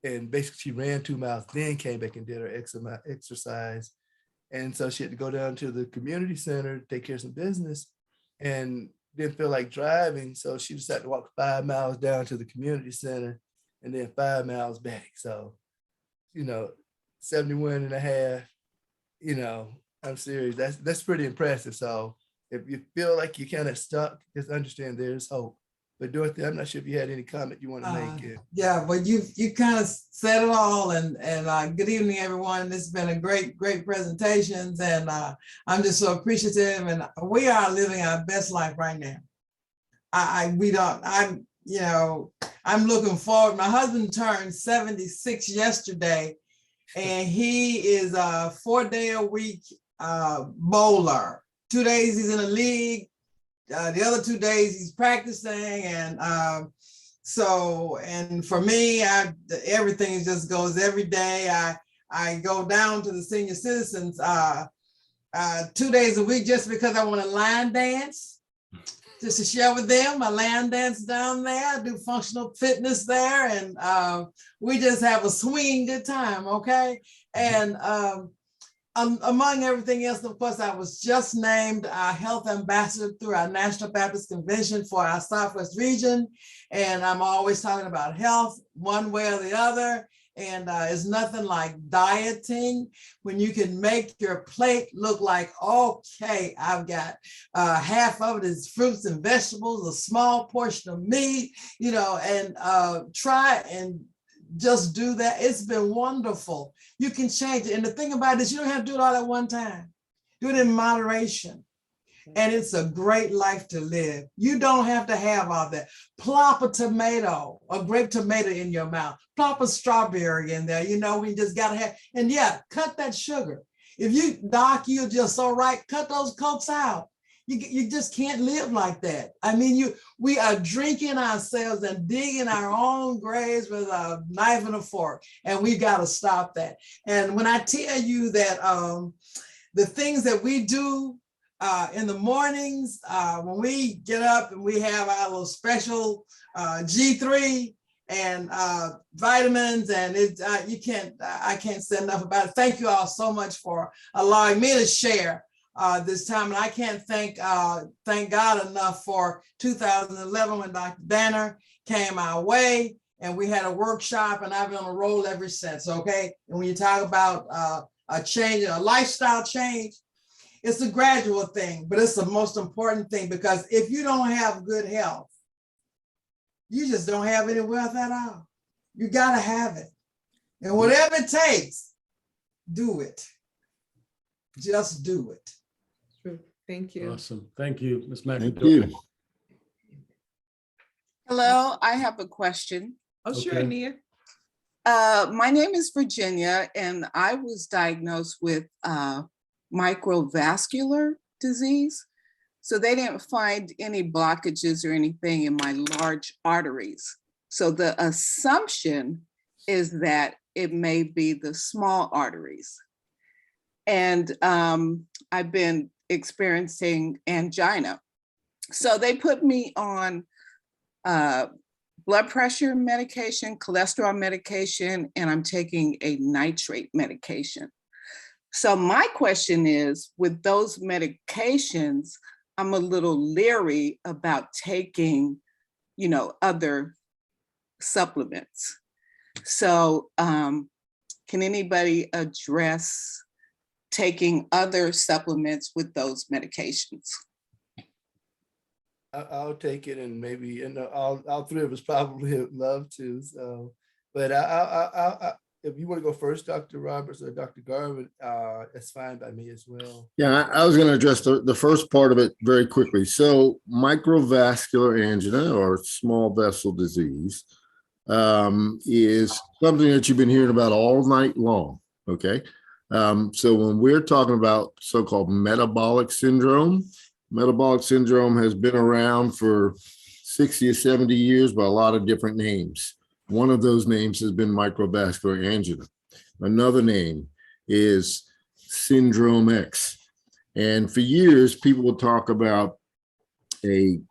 and basically she ran 2 miles, then came back and did her exercise. And so she had to go down to the community center to take care of some business and didn't feel like driving. So she decided to walk 5 miles down to the community center and then 5 miles back. So 71 and a half, I'm serious. That's pretty impressive. So if you feel like you're kind of stuck, just understand there's hope. But Dorothy, I'm not sure if you had any comment you want to make.
Yeah, but you kind of said it all. And good evening, everyone. This has been a great presentations. And I'm just so appreciative. And we are living our best life right now. I'm looking forward. My husband turned 76 yesterday, and he is a 4-day-a-week bowler. 2 days he's in a league. The other 2 days he's practicing. And and for me, everything just goes every day. I go down to the senior citizens 2 days a week just because I want to line dance. Just to share with them, I line dance down there, I do functional fitness there, and we just have a swinging good time, okay? And among everything else, of course, I was just named our health ambassador through our National Baptist Convention for our Southwest region, and I'm always talking about health one way or the other. And it's nothing like dieting when you can make your plate look like, okay, I've got half of it is fruits and vegetables, a small portion of meat, and try and just do that. It's been wonderful. You can change it. And the thing about it is you don't have to do it all at one time. Do it in moderation. And it's a great life to live. You don't have to have all that. Plop a tomato, a grape tomato in your mouth. Plop a strawberry in there. We just got to have, and yeah, cut that sugar. If you, Doc, you're just so right, cut those Cokes out. You just can't live like that. I mean, we are drinking ourselves and digging our own graves with a knife and a fork, and we got to stop that. And when I tell you that the things that we do in the mornings, when we get up and we have our little special G3 and vitamins, and I can't say enough about it. Thank you all so much for allowing me to share this time. And I can't thank God enough for 2011 when Dr. Danner came our way and we had a workshop, and I've been on a roll ever since, okay? And when you talk about a change, a lifestyle change, it's a gradual thing, but it's the most important thing, because if you don't have good health, you just don't have any wealth at all. You gotta have it. And whatever it takes, do it. Just do it.
True. Thank you.
Awesome. Thank you, Ms.
Thank
McAdoo.
you.
Hello, I have a question.
Oh, sure,
Okay.
Nia.
My name is Virginia, and I was diagnosed with microvascular disease. So they didn't find any blockages or anything in my large arteries. So the assumption is that it may be the small arteries. And I've been experiencing angina. So they put me on blood pressure medication, cholesterol medication, and I'm taking a nitrate medication. So my question is, with those medications, I'm a little leery about taking, other supplements. So can anybody address taking other supplements with those medications?
I'll take it, and maybe, all three of us probably would love to. So, but if you want to go first, Dr. Roberts or Dr. Garvin, that's fine by me as well.
Yeah, I was going to address the first part of it very quickly. So microvascular angina, or small vessel disease, is something that you've been hearing about all night long, okay? So when we're talking about so-called metabolic syndrome has been around for 60 or 70 years by a lot of different names. One of those names has been microvascular angina. Another name is syndrome X. And for years, people would talk about a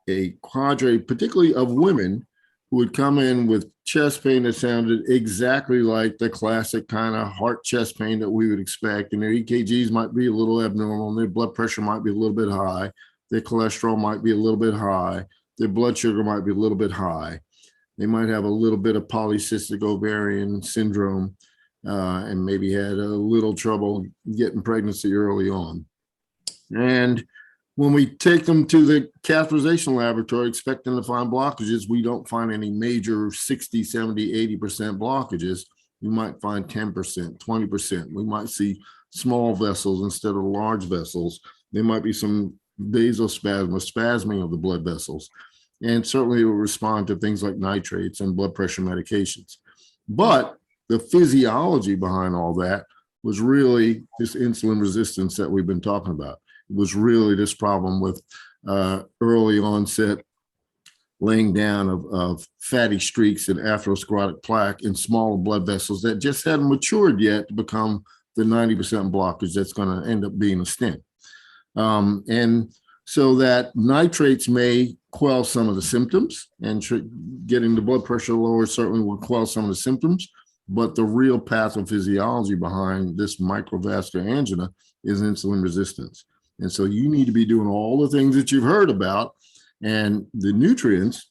cadre, particularly of women, who would come in with chest pain that sounded exactly like the classic kind of heart chest pain that we would expect. And their EKGs might be a little abnormal, and their blood pressure might be a little bit high. Their cholesterol might be a little bit high. Their blood sugar might be a little bit high. They might have a little bit of polycystic ovarian syndrome, and maybe had a little trouble getting pregnancy early on. And when we take them to the catheterization laboratory expecting to find blockages, we don't find any major 60, 70, 80% blockages. We might find 10%, 20%. We might see small vessels instead of large vessels. There might be some vasospasm or spasming of the blood vessels. And certainly it will respond to things like nitrates and blood pressure medications. But the physiology behind all that was really this insulin resistance that we've been talking about. It was really this problem with early onset laying down of fatty streaks and atherosclerotic plaque in small blood vessels that just hadn't matured yet to become the 90% blockage that's going to end up being a stent. And so that nitrates may quell some of the symptoms, and getting the blood pressure lower certainly will quell some of the symptoms, but the real pathophysiology behind this microvascular angina is insulin resistance. And so you need to be doing all the things that you've heard about, and the nutrients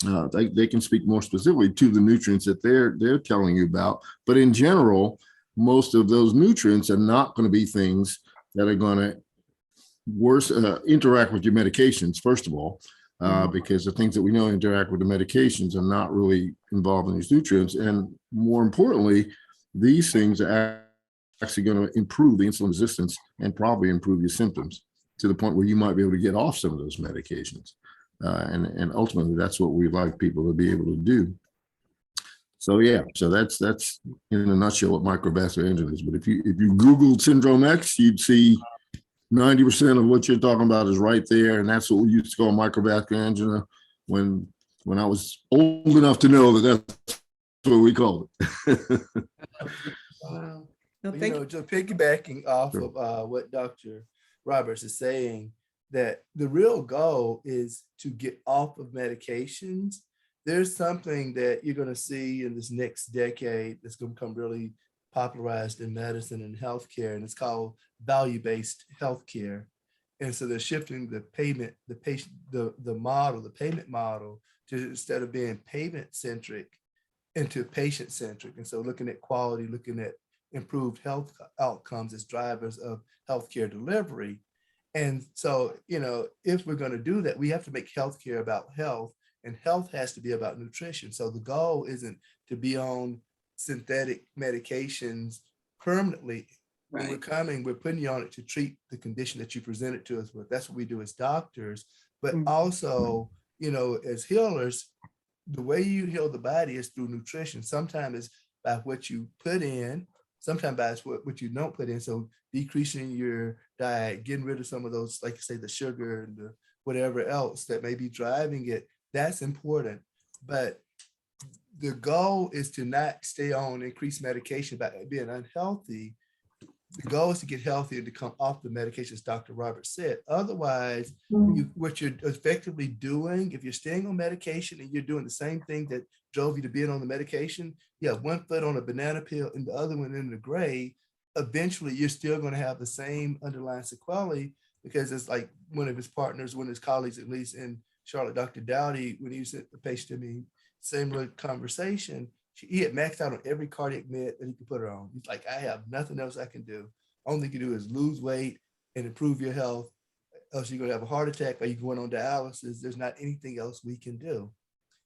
They can speak more specifically to the nutrients that they're telling you about. But in general, most of those nutrients are not going to be things that are going to interact with your medications, first of all, because the things that we know interact with the medications are not really involved in these nutrients. And more importantly, these things are actually going to improve the insulin resistance and probably improve your symptoms to the point where you might be able to get off some of those medications. And ultimately, that's what we'd like people to be able to do. So yeah, so that's in a nutshell what microvascular angina is. But if you Googled Syndrome X, you'd see 90% of what you're talking about is right there, and that's what we used to call microvascular angina when I was old enough to know that that's what we called it.
Wow. No,
You
thank
know,
you.
just piggybacking off
Sure.
of what Dr. Roberts is saying, that the real goal is to get off of medications. There's something that you're going to see in this next decade that's going to become really popularized in medicine and healthcare, and it's called value-based healthcare. And so they're shifting the payment, the patient, the model, the payment model, to instead of being payment-centric into patient-centric. And so looking at quality, looking at improved health outcomes as drivers of healthcare delivery. And so, you know, if we're going to do that, we have to make healthcare about health, and health has to be about nutrition. So the goal isn't to be on synthetic medications permanently. When we're putting you on it to treat the condition that you presented to us with. That's what we do as doctors. But also, you know, as healers, the way you heal the body is through nutrition. Sometimes it's by what you put in, sometimes by what you don't put in. So decreasing your diet, getting rid of some of those, like you say, the sugar and the whatever else that may be driving it, that's important. But the goal is to not stay on increased medication by being unhealthy. The goal is to get healthy and to come off the medications Dr. Roberts said. Otherwise, what you're effectively doing, if you're staying on medication and you're doing the same thing that drove you to being on the medication, you have one foot on a banana peel and the other one in the grave, eventually you're still going to have the same underlying sequelae, because it's like one of his partners, one of his colleagues, at least in Charlotte, Dr. Dowdy, when he sent the patient to me, similar conversation, he had maxed out on every cardiac med that he could put her on. He's like, I have nothing else I can do. Only thing you can do is lose weight and improve your health, else you're gonna have a heart attack or you're going on dialysis. There's not anything else we can do.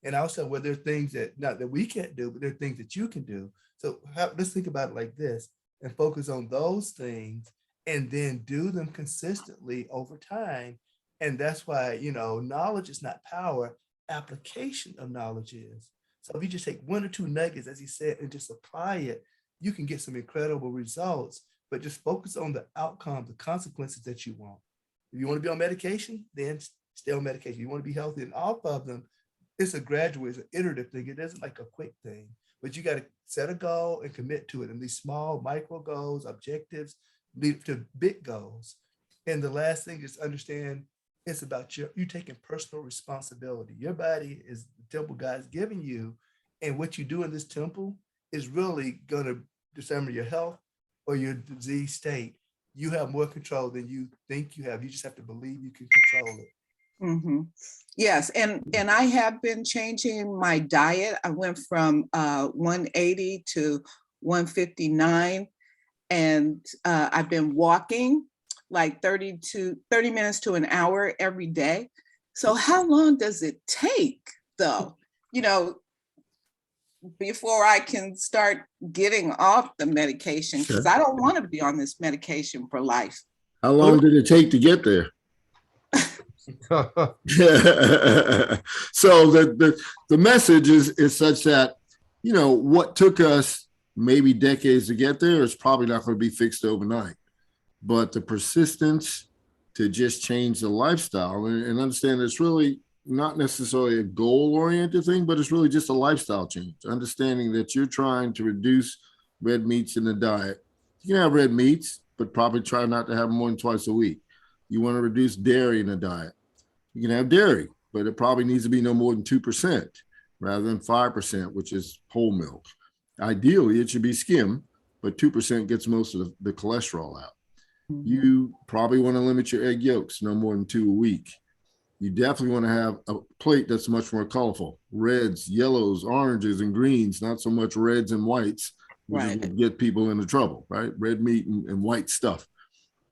And also, well, there are things that not that we can't do, but there are things that you can do. So let's think about it like this and focus on those things and then do them consistently over time. And that's why, you know, knowledge is not power, application of knowledge is. So if you just take one or two nuggets, as he said, and just apply it, you can get some incredible results, but just focus on the outcome, the consequences that you want. If you want to be on medication, then stay on medication. You want to be healthy and off of them, it's a gradual, it's an iterative thing. It isn't like a quick thing, but you got to set a goal and commit to it. And these small micro goals, objectives lead to big goals. And the last thing is understand it's about you taking personal responsibility. Your body is the temple God's given you. And what you do in this temple is really going to determine your health or your disease state. You have more control than you think you have. You just have to believe you can control it.
Yes, and I have been changing my diet. I went from 180 to 159, and I've been walking like 30 minutes to an hour every day. So how long does it take, though, you know, before I can start getting off the medication? Because I don't want to be on this medication for life.
How long did it take to get there? So the message is such that, you know, what took us maybe decades to get there is probably not going to be fixed overnight. But the persistence to just change the lifestyle and understand it's really not necessarily a goal-oriented thing, but it's really just a lifestyle change. Understanding that you're trying to reduce red meats in the diet. You can have red meats, but probably try not to have them more than twice a week. You want to reduce dairy in the diet. You can have dairy, but it probably needs to be no more than 2% rather than 5%, which is whole milk. Ideally, it should be skim, but 2% gets most of the cholesterol out. You probably want to limit your egg yolks no more than 2 a week. You definitely want to have a plate that's much more colorful. Reds, yellows, oranges, and greens, not so much reds and whites, which is
Right.
what get people into trouble, right? Red meat and white stuff.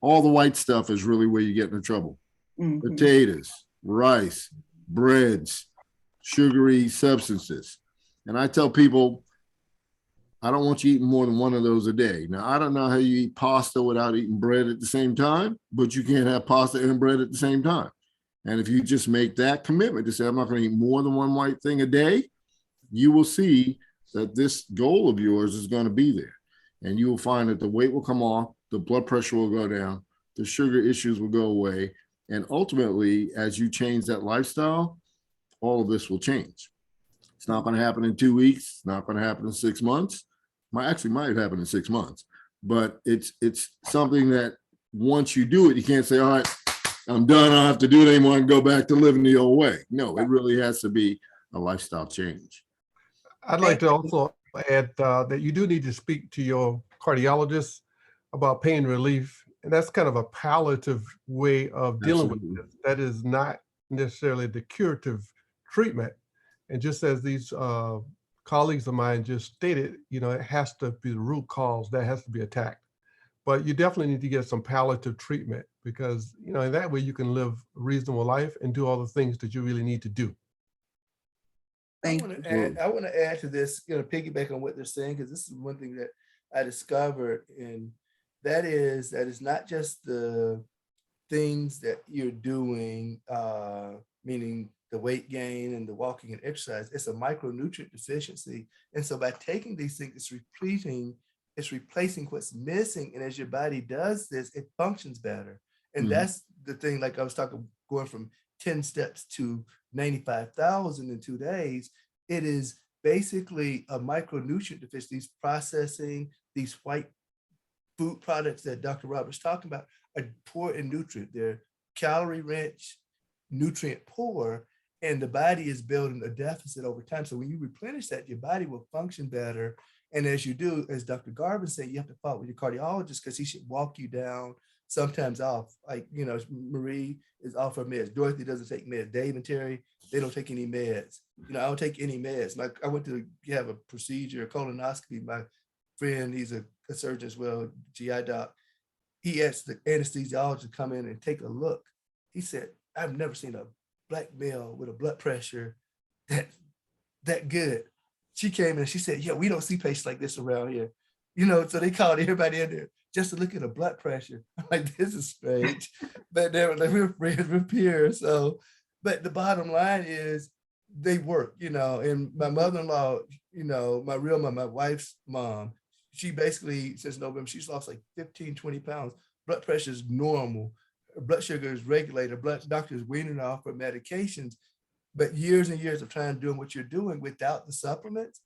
All the white stuff is really where you get into trouble.
Mhm.
Potatoes, rice, breads, sugary substances. And I tell people, I don't want you eating more than one of those a day. Now, I don't know how you eat pasta without eating bread at the same time, but you can't have pasta and bread at the same time. And if you just make that commitment to say, I'm not going to eat more than one white thing a day, you will see that this goal of yours is going to be there. And you will find that the weight will come off, the blood pressure will go down, the sugar issues will go away. And ultimately, as you change that lifestyle, all of this will change. It's not going to happen in 2 weeks. It's not going to happen in 6 months. Might happen in 6 months, but it's something that once you do it, you can't say, all right, I'm done. I don't have to do it anymore and go back to living the old way. No, it really has to be a lifestyle change.
I'd like to also add that you do need to speak to your cardiologist about pain relief. And that's kind of a palliative way of dealing with
Absolutely.
this. That is not necessarily the curative treatment. And just as these colleagues of mine just stated, you know, it has to be the root cause that has to be attacked. But you definitely need to get some palliative treatment because, you know, in that way you can live a reasonable life and do all the things that you really need to do.
Thank
I
you.
want to add to this, piggyback on what they're saying, because this is one thing that I discovered, and that is that it's not just the things that you're doing, meaning the weight gain and the walking and exercise, it's a micronutrient deficiency. And so by taking these things, it's replacing what's missing. And as your body does this, it functions better. And that's the thing, like I was talking, going from 10 steps to 95,000 in 2 days. It is basically a micronutrient deficiency. These processing, these white food products that Dr. Roberts talking about are poor in nutrient. They're calorie rich, nutrient poor, and the body is building a deficit over time. So when you replenish that, your body will function better. And as you do, as Dr. Garvin said, you have to follow with your cardiologist because he should walk you down, sometimes off. Like, you know, Marie is off her meds. Dorothy doesn't take meds. Dave and Terry, they don't take any meds. You know, I don't take any meds. I went to have a procedure, a colonoscopy. My friend, he's a surgeon as well, GI doc. He asked the anesthesiologist to come in and take a look. He said, I've never seen a black male with a blood pressure that good. She came in and she said, yeah, we don't see patients like this around here. You know, so they called everybody in there just to look at a blood pressure. I'm like, this is strange. But we're friends, we're peers. So, but the bottom line is they work, you know, and my mother-in-law, you know, my real mom, my wife's mom, she basically, since November, she's lost like 15, 20 pounds. Blood pressure is normal. Her blood sugar is regulated. Blood doctor is weaning her off her medications. But years and years of trying to do what you're doing without the supplements,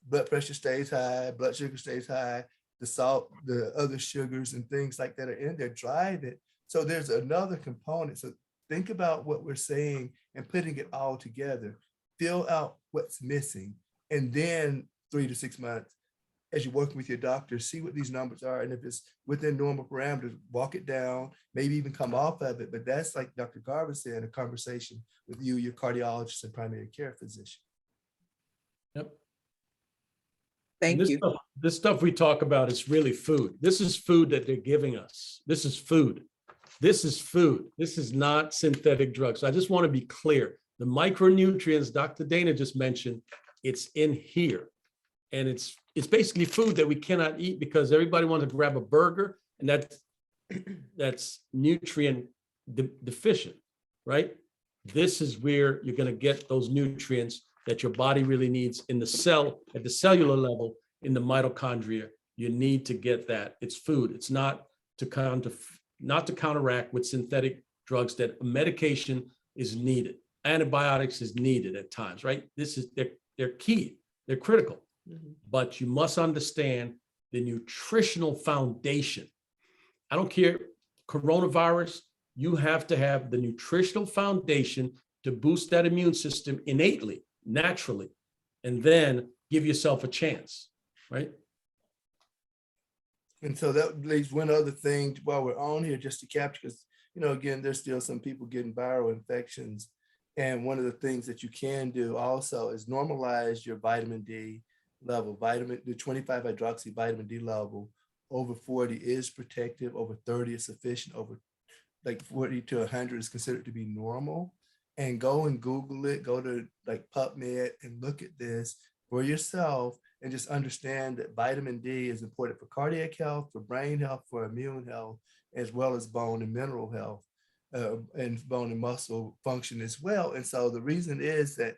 blood pressure stays high, blood sugar stays high, the salt, the other sugars and things like that are in there drive it. So there's another component. So think about what we're saying and putting it all together. Fill out what's missing. And then 3 to 6 months, as you're working with your doctor, see what these numbers are. And if it's within normal parameters, walk it down, maybe even come off of it. But that's, like Dr. Garvin said, a conversation with you, your cardiologist and primary care physician.
Yep.
Thank you.
This stuff we talk about is really food. This is food that they're giving us. This is food. This is food. This is not synthetic drugs. So I just want to be clear. The micronutrients Dr. Dana just mentioned, it's in here. And it's basically food that we cannot eat because everybody wants to grab a burger, and that's nutrient deficient, right? This is where you're going to get those nutrients that your body really needs in the cell, at the cellular level, in the mitochondria. You need to get that. It's food. It's not to counteract with synthetic drugs that a medication is needed. Antibiotics is needed at times, right? They're key. They're critical. But you must understand the nutritional foundation. I don't care, coronavirus, you have to have the nutritional foundation to boost that immune system innately, naturally, and then give yourself a chance, right?
And so that leaves one other thing while we're on here, just to capture, because again, there's still some people getting viral infections. And one of the things that you can do also is normalize your vitamin D level. The 25 hydroxy vitamin D level over 40 is protective, over 30 is sufficient, over like 40 to 100 is considered to be normal. And go and Google it, go to like PubMed and look at this for yourself and just understand that vitamin D is important for cardiac health, for brain health, for immune health, as well as bone and mineral health, and bone and muscle function as well. And so the reason is that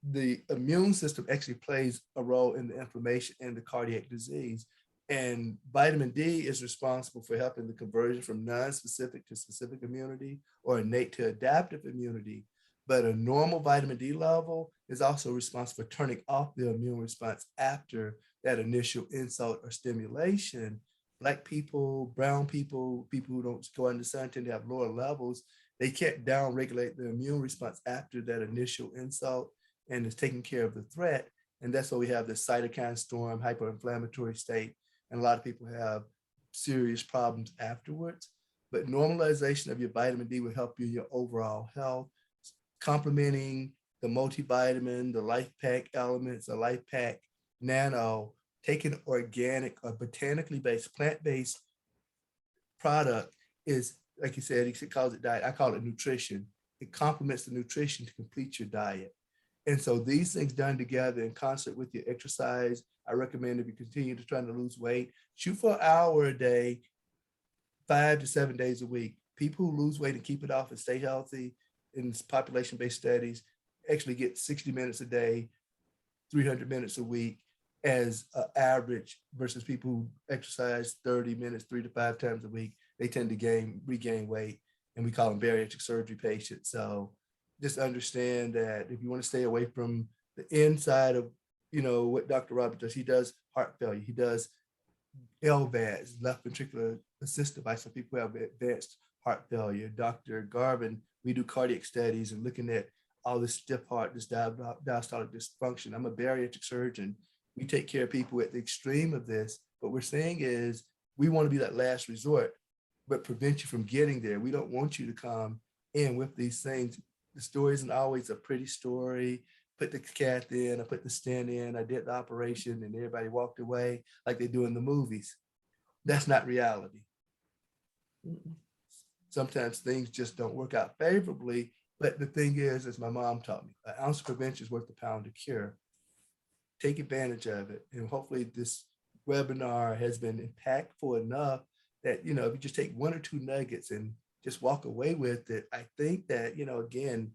the immune system actually plays a role in the inflammation and the cardiac disease. And vitamin D is responsible for helping the conversion from non-specific to specific immunity or innate to adaptive immunity. But a normal vitamin D level is also responsible for turning off the immune response after that initial insult or stimulation. Black people, brown people, people who don't go under the sun tend to have lower levels. They can't down-regulate the immune response after that initial insult and is taking care of the threat. And that's why we have the cytokine storm, hyperinflammatory state. And a lot of people have serious problems afterwards. But normalization of your vitamin D will help you in your overall health. Complementing the multivitamin, the Life Pack elements, the Life Pack Nano, taking organic or botanically based, plant-based product is, like you said, he calls it diet. I call it nutrition. It complements the nutrition to complete your diet. And so these things done together in concert with your exercise, I recommend if you continue to try to lose weight, shoot for an hour a day, 5 to 7 days a week. People who lose weight and keep it off and stay healthy in population-based studies actually get 60 minutes a day, 300 minutes a week as an average versus people who exercise 30 minutes, 3 to 5 times a week. They tend to regain weight, and we call them bariatric surgery patients. So just understand that if you want to stay away from the inside of, what Dr. Roberts does, he does heart failure. He does LVADs, left ventricular assist device for people who have advanced heart failure. Dr. Garvin, we do cardiac studies and looking at all this stiff heart, this diastolic dysfunction. I'm a bariatric surgeon. We take care of people at the extreme of this. What we're saying is we want to be that last resort, but prevent you from getting there. We don't want you to come in with these things. The story isn't always a pretty story. Put the cath in, I put the stent in, I did the operation, and everybody walked away like they do in the movies. That's not reality. Sometimes things just don't work out favorably, but the thing is, as my mom taught me, an ounce of prevention is worth a pound of cure. Take advantage of it. And hopefully this webinar has been impactful enough that, if you just take 1 or 2 nuggets and just walk away with it, I think that, again,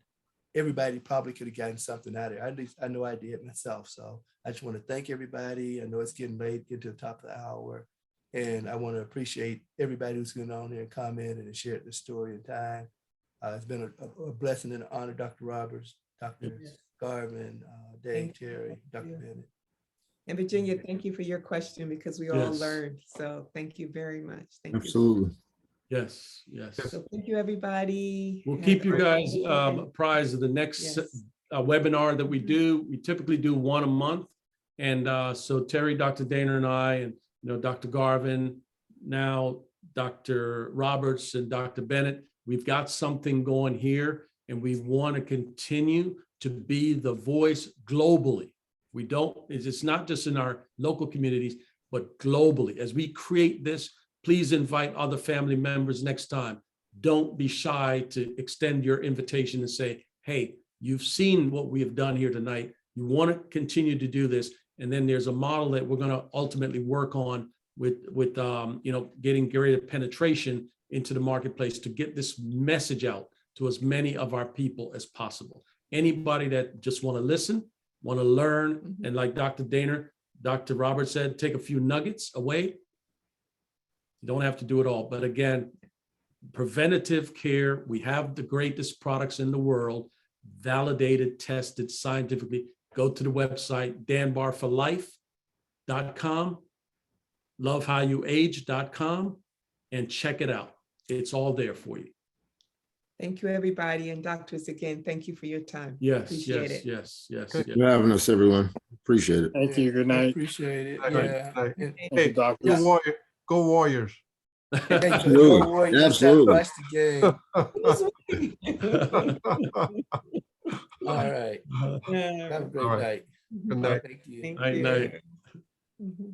everybody probably could have gotten something out of it. At least I know I did myself. So I just want to thank everybody. I know it's getting late, get to the top of the hour. And I want to appreciate everybody who's going on here and commented and shared the story and time. It's been a blessing and an honor, Dr. Roberts, Dr. Garvin, Dave Terri, Dr. Bennett.
And Virginia, thank you for your question because we all learned. So thank you very much. Thank you.
Absolutely.
Yes, yes.
So thank you, everybody.
We'll keep you guys apprised of the next webinar that we do. We typically do 1 a month. And so Terri, Dr. Dana, and I, and Dr. Garvin, now Dr. Roberts and Dr. Bennett, we've got something going here, and we want to continue to be the voice globally. It's not just in our local communities, but globally. As we create this, please invite other family members next time. Don't be shy to extend your invitation and say, hey, you've seen what we have done here tonight. You want to continue to do this. And then there's a model that we're going to ultimately work on with getting greater penetration into the marketplace to get this message out to as many of our people as possible. Anybody that just want to listen, want to learn, and like Dr. Dana, Dr. Roberts said, take a few nuggets away. You don't have to do it all. But again, preventative care, we have the greatest products in the world, validated, tested scientifically. Go to the website, danbarforlife.com, lovehowuage.com, and check it out. It's all there for you.
Thank you, everybody. And doctors, again, thank you for your time.
Yes,
Appreciate it.
yes.
Thanks for having us, everyone. Appreciate it.
Thank you. Good night.
Appreciate it.
Good night.
Yeah.
Good night.
And-
Thank you, doctor.
Go Warriors.
Thank you.
Absolutely.
Don't worry, you
Absolutely.
sacrificed the game. All right. Have a great
All right.
night.
Good night.
Thank you.
Thank
Night,
you.
night.
Mhm.